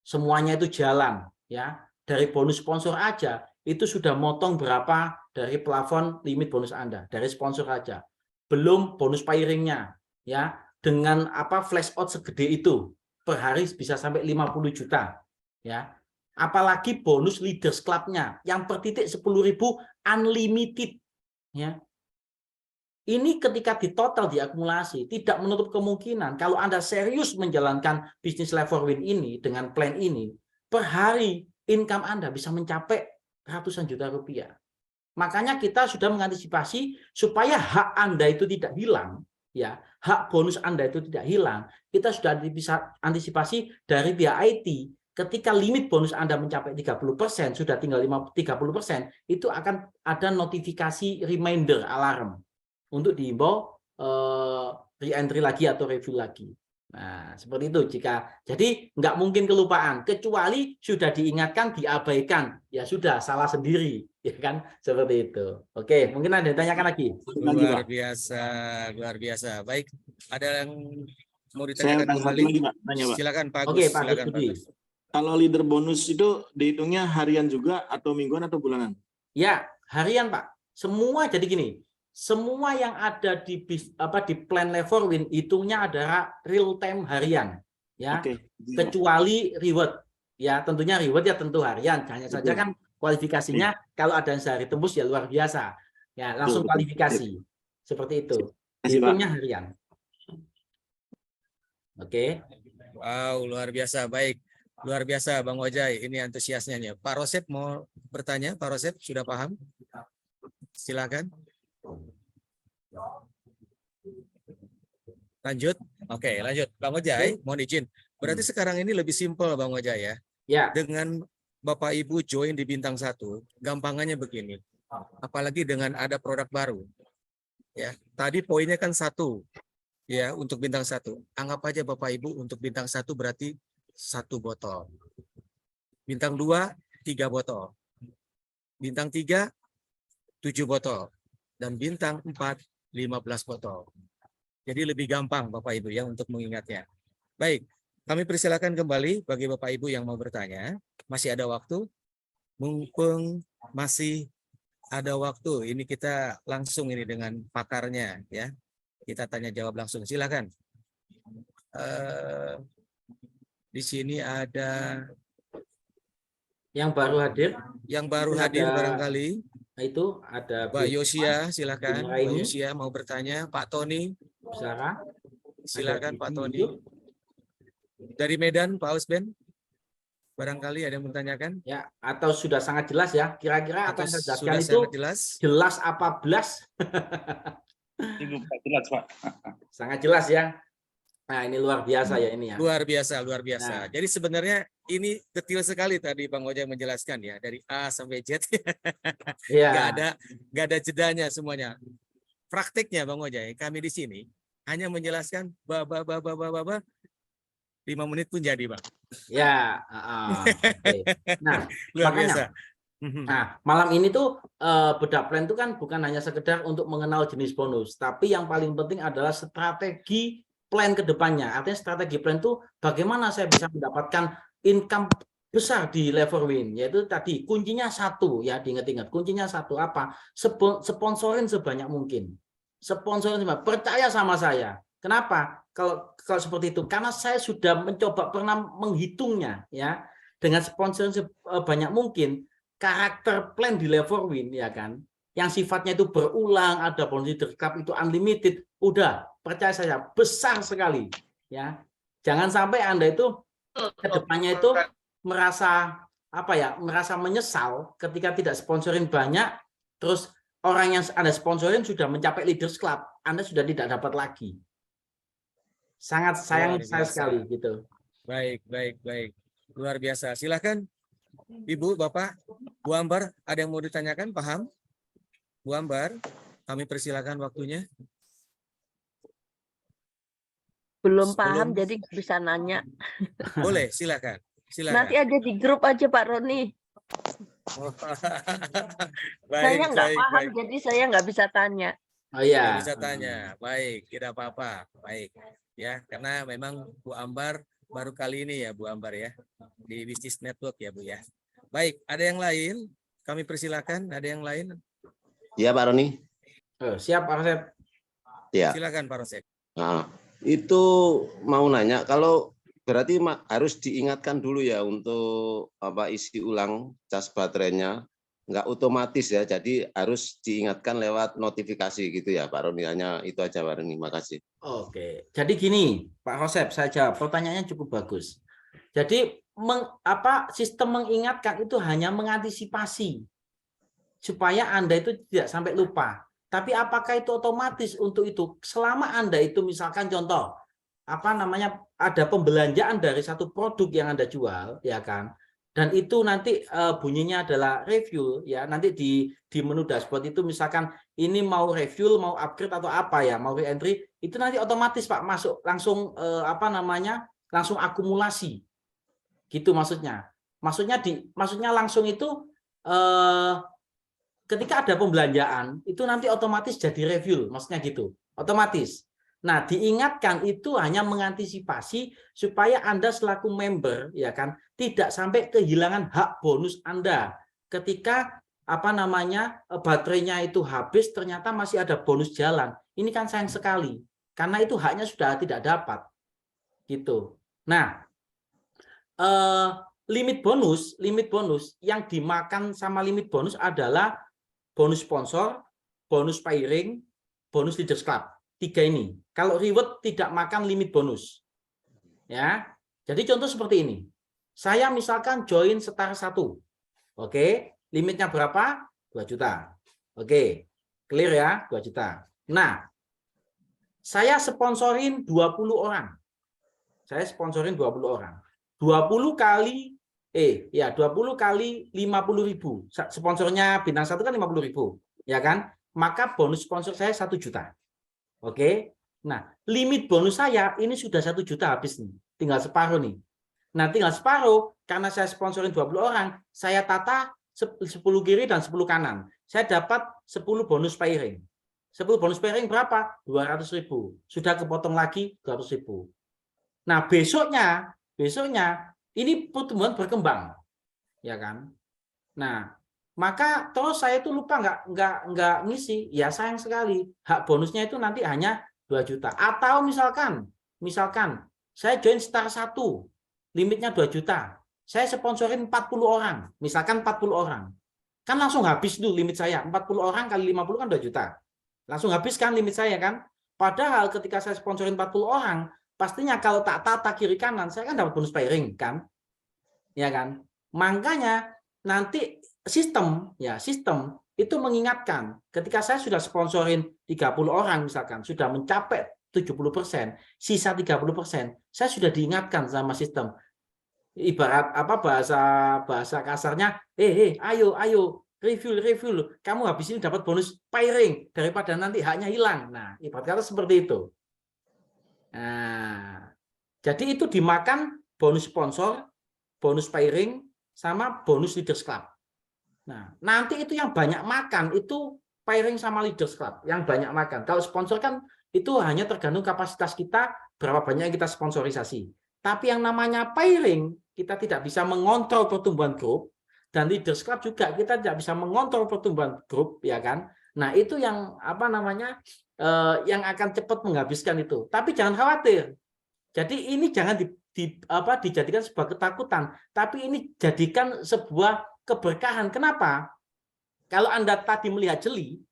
S1: semuanya itu jalan. Ya, dari bonus sponsor aja itu sudah motong berapa dari plafon limit bonus Anda dari sponsor aja. Belum bonus pairingnya, ya, dengan flash out segede itu per hari bisa sampai 50 juta. Ya. Apalagi bonus leaders club-nya yang per titik 10.000 unlimited, ya. Ini ketika ditotal diakumulasi tidak menutup kemungkinan kalau Anda serius menjalankan bisnis level win ini dengan plan ini, per hari income Anda bisa mencapai ratusan juta rupiah. Makanya kita sudah mengantisipasi supaya hak Anda itu tidak hilang, ya, hak bonus Anda itu tidak hilang. Kita sudah bisa antisipasi dari pihak IT. Ketika limit bonus Anda mencapai 30%, sudah tinggal 30%, itu akan ada notifikasi reminder alarm untuk diimbau re-entry lagi atau review lagi. Nah, seperti itu. Jadi nggak mungkin kelupaan, kecuali sudah diingatkan, diabaikan, ya sudah salah sendiri, ya kan? Seperti itu. Oke, mungkin ada yang tanyakan lagi.
S3: Luar biasa, luar biasa. Baik, ada yang mau ditanyakan kembali?
S2: Lagi, Pak. Tanya, Pak.
S3: Silakan Pak Agus.
S1: Oke, Pak
S3: Silakan Pak Agus.
S2: Kalau leader bonus itu dihitungnya harian juga atau mingguan atau bulanan?
S1: Ya, harian, Pak. Semua jadi gini. Semua yang ada di plan level win hitungnya adalah real time harian, ya.
S2: Oke.
S1: Kecuali reward, ya tentunya reward ya tentu harian. Hanya saja kan kualifikasinya kalau ada yang sehari tembus ya luar biasa, ya langsung kualifikasi seperti itu. Hitungnya harian. Oke.
S3: Wow, luar biasa. Baik, luar biasa Bang Wajai. Ini antusiasnya. Pak Rosep mau bertanya. Pak Rosep sudah paham? Silakan. Lanjut. Oke, lanjut. Bang Wajai, mohon izin. Berarti sekarang ini lebih simpel Bang Wajai ya.
S1: Ya.
S3: Dengan Bapak Ibu join di bintang 1, gampangannya begini. Apalagi dengan ada produk baru. Ya, tadi poinnya kan 1 ya untuk bintang 1. Anggap aja Bapak Ibu untuk bintang 1 berarti 1 botol. Bintang 2 3 botol. Bintang 3 7 botol. Dan bintang 4 15 botol. Jadi lebih gampang Bapak Ibu ya untuk mengingatnya. Baik, kami persilakan kembali bagi Bapak Ibu yang mau bertanya. Masih ada waktu. Mumpung masih ada waktu, ini kita langsung ini dengan pakarnya ya. Kita tanya jawab langsung. Silakan. Di sini ada
S1: yang baru hadir.
S3: Yang baru hadir barangkali.
S1: Nah, itu ada
S3: Pak Yosia, silakan. Pak
S1: ini.
S3: Yosia mau bertanya. Pak Tony.
S1: Silakan
S3: Pak Tony. Dari Medan, Pak Ausben. Barangkali ada yang bertanyakan.
S1: Ya, atau sudah sangat jelas ya. Kira-kira apa yang saya jelaskan itu jelas apa belas?
S6: Jelas, Pak.
S1: Sangat jelas ya. Nah, ini luar biasa ya ini ya.
S3: Luar biasa, luar biasa.
S1: Nah.
S3: Jadi sebenarnya ini detail sekali tadi Bang Ojek menjelaskan ya, dari A sampai Z.
S1: Ya.
S3: Nggak ada jedanya semuanya. Prakteknya Bang Ojek, kami di sini hanya menjelaskan 5 menit pun jadi, Bang.
S1: Ya, okay. Nah,
S3: luar
S1: makanya,
S3: biasa.
S1: Nah, malam ini tuh bedah plan itu kan bukan hanya sekedar untuk mengenal jenis bonus, tapi yang paling penting adalah strategi plan ke depannya. Artinya strategi plan itu bagaimana saya bisa mendapatkan income besar di level win, yaitu tadi kuncinya 1 ya, diingat-ingat kuncinya 1 apa? Sponsorin sebanyak mungkin. Sponsorin, percaya sama saya. Kenapa? Kalau seperti itu, karena saya sudah mencoba pernah menghitungnya ya, dengan sponsorin sebanyak mungkin, karakter plan di level win ya kan, yang sifatnya itu berulang, ada bonus leader club itu unlimited, udah percaya saya besar sekali ya. Jangan sampai Anda itu kedepannya itu merasa merasa menyesal ketika tidak sponsorin banyak, terus orang yang Anda sponsorin sudah mencapai Leaders Club, Anda sudah tidak dapat lagi. Sangat sayang
S3: Luar
S1: saya
S3: biasa.
S1: sekali gitu.
S3: Baik. Luar biasa. Silakan Ibu, Bapak, Bu Ambar, ada yang mau ditanyakan? Paham? Bu Ambar, kami persilakan waktunya.
S6: Belum paham, jadi nggak bisa nanya.
S3: Boleh, silakan.
S6: Nanti aja di grup aja Pak Roni. Saya nggak paham, jadi saya nggak bisa tanya.
S1: Oh iya.
S3: Nggak bisa tanya. Baik, tidak apa-apa. Baik, ya, karena memang Bu Ambar baru kali ini ya, Bu Ambar ya, di Bisnis Network ya, Bu ya. Baik, ada yang lain? Kami persilakan. Ada yang lain?
S7: Ya, Pak Roni.
S1: Siap, Pak Rosep.
S7: Ya.
S3: Silakan, Pak Rosep.
S7: Nah, itu mau nanya, kalau berarti harus diingatkan dulu ya untuk isi ulang cas baterainya, nggak otomatis ya, jadi harus diingatkan lewat notifikasi gitu ya, Pak Roni. Hanya itu aja, Pak Roni. Makasih.
S1: Oke, jadi gini, Pak Rosep, saya jawab. Pertanyaannya cukup bagus. Jadi sistem mengingatkan itu hanya mengantisipasi supaya Anda itu tidak sampai lupa. Tapi apakah itu otomatis untuk itu? Selama Anda itu misalkan contoh, ada pembelanjaan dari satu produk yang Anda jual, ya kan? Dan itu nanti bunyinya adalah review, ya. Nanti di menu dashboard itu misalkan ini mau review, mau upgrade atau apa ya, mau re-entry, itu nanti otomatis Pak masuk langsung langsung akumulasi. Gitu maksudnya. Maksudnya langsung itu ketika ada pembelanjaan itu nanti otomatis jadi review, maksudnya gitu, otomatis. Nah, diingatkan itu hanya mengantisipasi supaya Anda selaku member, ya kan, tidak sampai kehilangan hak bonus Anda ketika baterainya itu habis, ternyata masih ada bonus jalan. Ini kan sayang sekali, karena itu haknya sudah tidak dapat, gitu. Nah, limit bonus yang dimakan sama limit bonus adalah bonus sponsor, bonus pairing, bonus Leaders Club. 3 ini. Kalau reward tidak makan limit bonus. Ya. Jadi contoh seperti ini. Saya misalkan join Star 1. Oke, limitnya berapa? 2 juta. Oke. Clear ya, 2 juta. Nah, saya sponsorin 20 orang. Saya sponsorin 20 orang. 20 kali 20 kali 50.000. Sponsornya bintang 1 kan 50.000, ya kan? Maka bonus sponsor saya 1 juta. Oke. Nah, limit bonus saya ini sudah 1 juta habis nih. Tinggal separuh nih. Nah, tinggal separuh karena saya sponsorin 20 orang, saya tata 10 kiri dan 10 kanan. Saya dapat 10 bonus pairing. 10 bonus pairing berapa? 200.000. Sudah kepotong lagi 200.000. Nah, besoknya ini pertumbuhan berkembang, ya kan? Nah, maka terus saya itu lupa nggak ngisi, ya sayang sekali. Hak bonusnya itu nanti hanya 2 juta. Atau misalkan saya join Star 1, limitnya 2 juta. Saya sponsorin 40 orang, misalkan 40 orang. Kan langsung habis tuh limit saya. 40 orang kali 50 kan 2 juta. Langsung habis kan limit saya kan? Padahal ketika saya sponsorin 40 orang, pastinya kalau tak tata kiri kanan, saya kan dapat bonus pairing kan, ya kan? Makanya nanti sistem itu mengingatkan ketika saya sudah sponsorin 30 orang misalkan, sudah mencapai 70%, sisa 30%, saya sudah diingatkan sama sistem. Ibarat bahasa kasarnya, ayo review, kamu habis ini dapat bonus pairing daripada nanti haknya hilang. Nah, ibarat kata seperti itu. Nah, jadi itu dimakan bonus sponsor, bonus pairing, sama bonus Leaders Club. Nah, nanti itu yang banyak makan itu pairing sama Leaders Club, yang banyak makan. Kalau sponsor kan itu hanya tergantung kapasitas kita, berapa banyak yang kita sponsorisasi. Tapi yang namanya pairing, kita tidak bisa mengontrol pertumbuhan grup, dan Leaders Club juga kita tidak bisa mengontrol pertumbuhan grup, ya kan? Nah, itu yang yang akan cepat menghabiskan itu. Tapi jangan khawatir. Jadi ini jangan dijadikan sebuah ketakutan, tapi ini jadikan sebuah keberkahan. Kenapa? Kalau Anda tadi melihat jeli,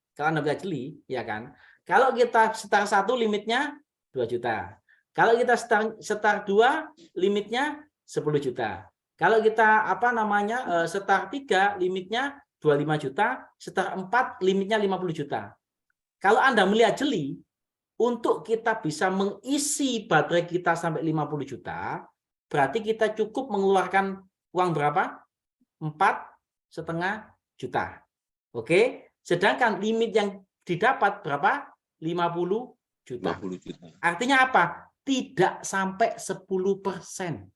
S1: ya kan? Kalau kita Star 1 limitnya 2 juta. Kalau kita Star 2 limitnya 10 juta. Kalau kita Star 3 limitnya 25 juta, setelah 4 limitnya 50 juta. Kalau Anda melihat jeli, untuk kita bisa mengisi baterai kita sampai 50 juta, berarti kita cukup mengeluarkan uang berapa? 4,5 juta. Oke, sedangkan limit yang didapat berapa? 50 juta.
S7: 50 juta.
S1: Artinya apa? Tidak sampai 10%.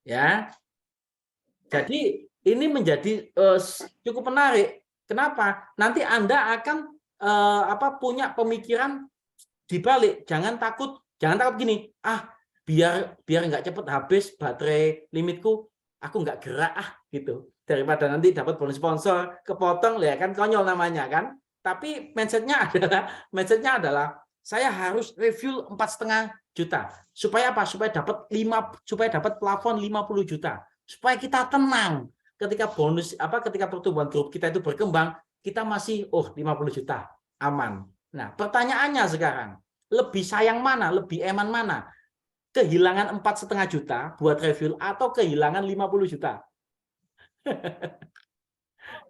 S1: Ya. Jadi ini menjadi cukup menarik. Kenapa? Nanti Anda akan punya pemikiran dibalik. Jangan takut gini. Biar nggak cepet habis baterai limitku, aku nggak gerak gitu. Daripada nanti dapat bonus sponsor kepotong, ya kan konyol namanya kan. Tapi mindsetnya adalah saya harus review 4,5 juta. Supaya apa? Supaya dapat plafon 50 juta. Supaya kita tenang ketika ketika pertumbuhan grup kita itu berkembang, kita masih 50 juta aman. Nah, pertanyaannya sekarang, lebih sayang mana, lebih eman mana? Kehilangan 4,5 juta buat review atau kehilangan 50 juta?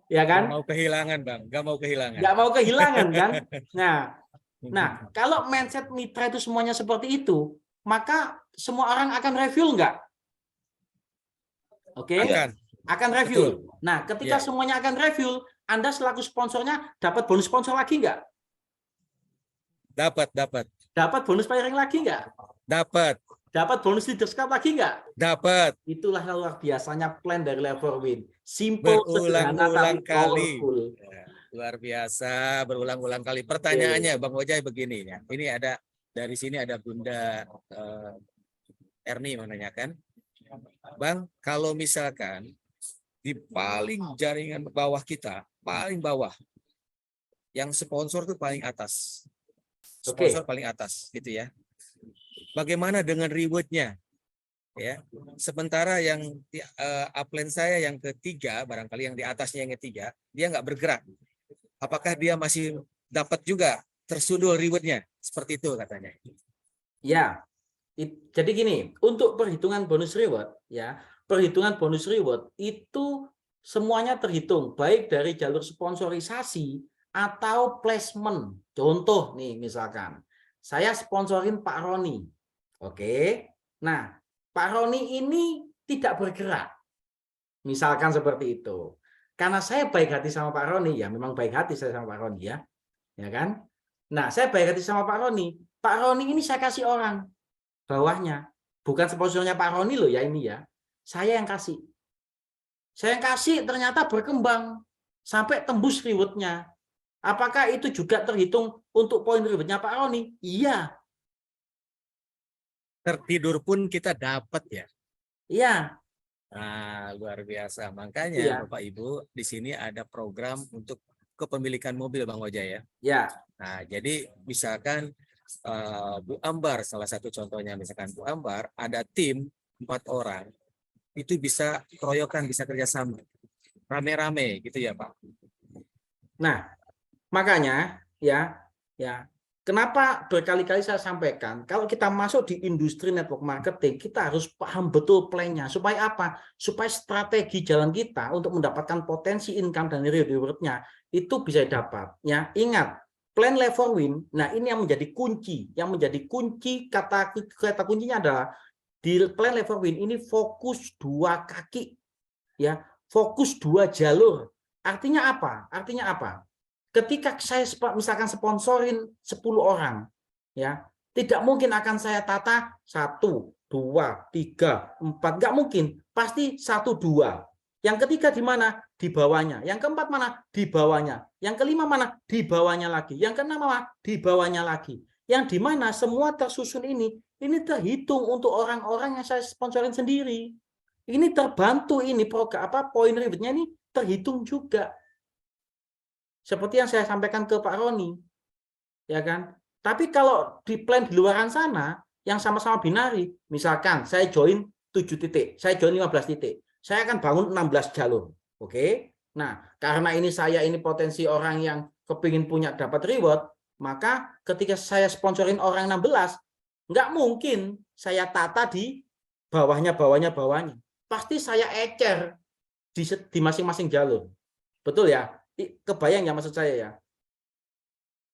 S1: Ya kan?
S3: Gak mau kehilangan, Bang. Gak mau kehilangan.
S1: Nggak mau kehilangan kan? Nah, kalau mindset mitra itu semuanya seperti itu, maka semua orang akan review nggak? Oke? Akan review.
S3: Betul.
S1: Nah, ketika semuanya akan review, Anda selaku sponsornya dapat bonus sponsor lagi nggak?
S3: Dapat.
S1: Dapat bonus pairing lagi nggak?
S3: Dapat.
S1: Dapat bonus leader scout lagi nggak?
S3: Dapat.
S1: Itulah luar biasanya plan dari Level Win. Simple,
S3: Berulang-ulang kali.
S1: powerful.
S3: Luar biasa, berulang-ulang kali. Pertanyaannya, Bang Ojai begini ya. Ini ada dari sini ada Bunda Erni menanyakan, Bang, kalau misalkan di paling jaringan bawah kita, paling bawah, yang sponsor tuh paling atas, sponsor paling atas, gitu ya. Bagaimana dengan rewardnya? Ya, sementara yang upline saya yang ketiga, barangkali yang di atasnya yang ketiga, dia nggak bergerak. Apakah dia masih dapat juga tersundul rewardnya? Seperti itu katanya.
S1: Ya, jadi gini, untuk perhitungan bonus reward, ya, perhitungan bonus reward itu semuanya terhitung, baik dari jalur sponsorisasi atau placement. Contoh nih, misalkan, saya sponsorin Pak Roni. Oke, nah, Pak Roni ini tidak bergerak. Misalkan seperti itu. Karena saya baik hati sama Pak Roni, ya memang baik hati saya sama Pak Roni ya. Ya kan? Nah, saya baik hati sama Pak Roni. Pak Roni ini saya kasih orang bawahnya. Bukan sponsornya Pak Roni loh ya ini ya. Saya yang kasih. Saya yang kasih ternyata berkembang sampai tembus rewardnya. Apakah itu juga terhitung untuk poin rewardnya Pak Roni? Iya.
S3: Tertidur pun kita dapat ya.
S1: Iya.
S3: Nah, luar biasa. Makanya Bapak Ibu di sini ada program untuk kepemilikan mobil Bang Ojai ya.
S1: Ya.
S3: Nah, jadi misalkan Bu Ambar salah satu contohnya, misalkan Bu Ambar ada tim 4 orang, itu bisa keroyokan, bisa kerjasama, rame-rame gitu ya Pak.
S1: Nah, makanya ya kenapa berkali-kali saya sampaikan, kalau kita masuk di industri network marketing, kita harus paham betul plan-nya. Supaya apa? Supaya strategi jalan kita untuk mendapatkan potensi income dan reward-nya itu bisa dapat. Ya, ingat, plan Level Win, nah ini yang menjadi kunci. Yang menjadi kunci, kata kuncinya adalah di plan Level Win ini fokus 2 kaki. Ya, fokus 2 jalur. Artinya apa? Artinya apa? Ketika saya misalkan sponsorin 10 orang, ya tidak mungkin akan saya tata 1, 2, 3, 4, nggak mungkin, pasti 1, 2. Yang ketiga di mana? Di bawahnya. Yang keempat mana? Di bawahnya. Yang kelima mana? Di bawahnya lagi. Yang keenam mana? Di bawahnya lagi. Yang di mana semua tersusun ini terhitung untuk orang-orang yang saya sponsorin sendiri. Ini terbantu ini program poin rewardnya ini terhitung juga. Seperti yang saya sampaikan ke Pak Roni, ya kan? Tapi kalau di plan di luaran sana, yang sama-sama binari, misalkan saya join 7 titik, saya join 15 titik, saya akan bangun 16 jalur, oke? Nah, karena ini potensi orang yang kepingin punya dapat reward, maka ketika saya sponsorin orang 16, nggak mungkin saya tata di bawahnya. Pasti saya ecer. di masing-masing jalur. Betul ya? Kebayang ya maksud saya ya?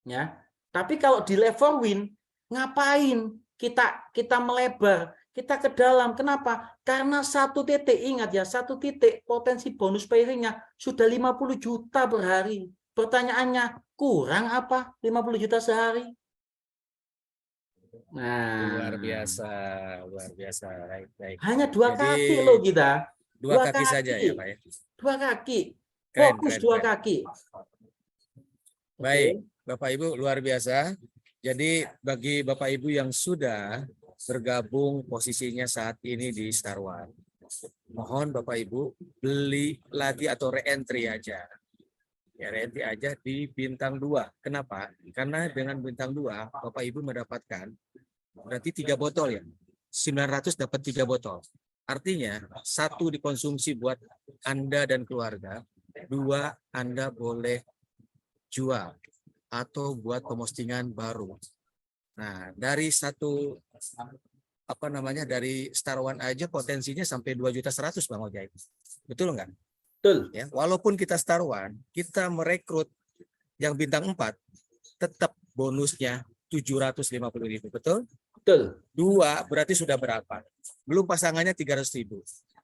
S1: Ya. Tapi kalau di level win, ngapain kita melebar, kita ke dalam? Kenapa? Karena satu titik, ingat ya, satu titik potensi bonus pairingnya sudah 50 juta per hari. Pertanyaannya, kurang apa 50 juta sehari? Nah,
S3: luar biasa, luar biasa. Baik.
S1: Hanya 2
S3: Jadi,
S1: kaki loh kita.
S3: 2 kaki saja ya, Pak ya.
S1: 2 kaki.
S3: Keren,
S1: Fokus
S3: keren,
S1: 2
S3: keren.
S1: kaki.
S3: Baik, Bapak Ibu luar biasa. Jadi bagi Bapak Ibu yang sudah bergabung posisinya saat ini di Star One, mohon Bapak Ibu beli lagi atau re-entry aja. Ya, re-entry aja di bintang 2. Kenapa? Karena dengan bintang 2 Bapak Ibu mendapatkan berarti 3 botol ya. 900 dapat 3 botol. Artinya 1 dikonsumsi buat Anda dan keluarga, 2 Anda boleh jual atau buat pemostingan baru. Nah, dari dari Star One aja potensinya sampai 2.100.000 Bang Ojai. Betul enggak?
S1: Betul.
S3: Ya, walaupun kita Star One, kita merekrut yang bintang 4 tetap bonusnya 750.000, betul?
S1: Betul.
S3: 2 berarti sudah berapa? Belum pasangannya 300.000.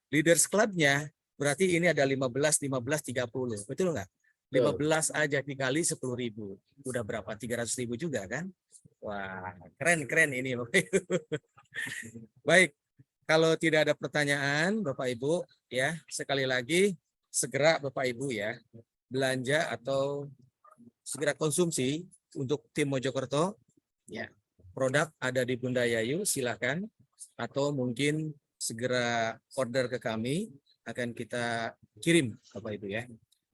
S3: Leaders Club-nya berarti ini ada 15, 30. Betul enggak? 15 aja dikali 10.000. Udah berapa? 300.000 juga kan? Wah, keren ini Bapak Ibu. Baik, kalau tidak ada pertanyaan Bapak Ibu ya, sekali lagi segera Bapak Ibu ya belanja atau segera konsumsi untuk tim Mojokerto ya. Produk ada di Bunda Yayu, silakan, atau mungkin segera order ke kami, akan kita kirim Bapak Ibu ya.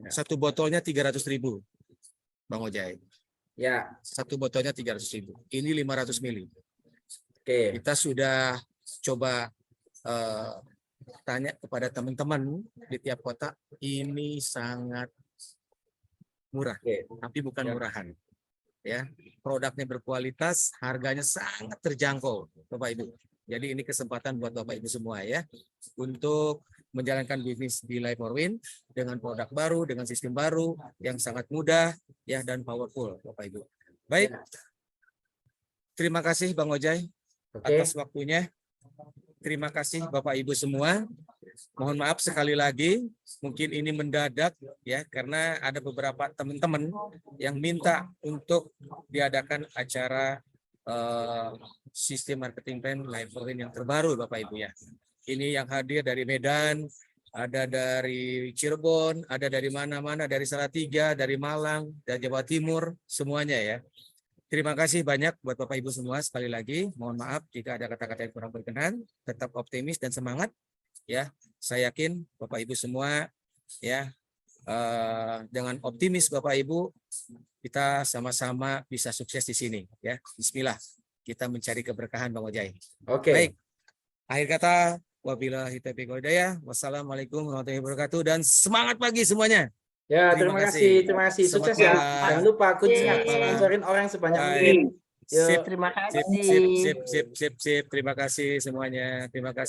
S3: 1 botolnya 300.000 Bang Ojai.
S1: Ya.
S3: 1 botolnya 300.000. Ini 500 ml.
S1: Oke.
S3: Kita sudah coba tanya kepada teman-teman di tiap kota, ini sangat murah, tapi bukan murahan. Ya, produknya berkualitas, harganya sangat terjangkau, Bapak Ibu. Jadi ini kesempatan buat Bapak Ibu semua ya, untuk menjalankan bisnis di Live for Win dengan produk baru, dengan sistem baru yang sangat mudah ya dan powerful, Bapak Ibu. Baik, terima kasih Bang Ojai atas waktunya. Terima kasih Bapak Ibu semua. Mohon maaf sekali lagi, mungkin ini mendadak ya, karena ada beberapa teman-teman yang minta untuk diadakan acara sistem marketing plan Live for Win yang terbaru Bapak Ibu ya. Ini yang hadir dari Medan, ada dari Cirebon, ada dari mana-mana, dari Salatiga, dari Malang, dari Jawa Timur, semuanya ya. Terima kasih banyak buat Bapak Ibu semua. Sekali lagi, mohon maaf jika ada kata-kata yang kurang berkenan. Tetap optimis dan semangat. Ya, saya yakin Bapak Ibu semua ya dengan optimis Bapak Ibu kita sama-sama bisa sukses di sini ya. Bismillah, kita mencari keberkahan Bang Ojai.
S1: Oke.
S3: Baik. Akhir kata, wabillahi taufiq wal hidayah. Wassalamualaikum warahmatullahi wabarakatuh dan semangat pagi semuanya.
S1: Ya, terima kasih. Sukses ya. Jangan lupa kuncinya sponsorin orang sebanyak mungkin.
S6: Terima kasih.
S3: Sip. Terima kasih semuanya. Terima kasih.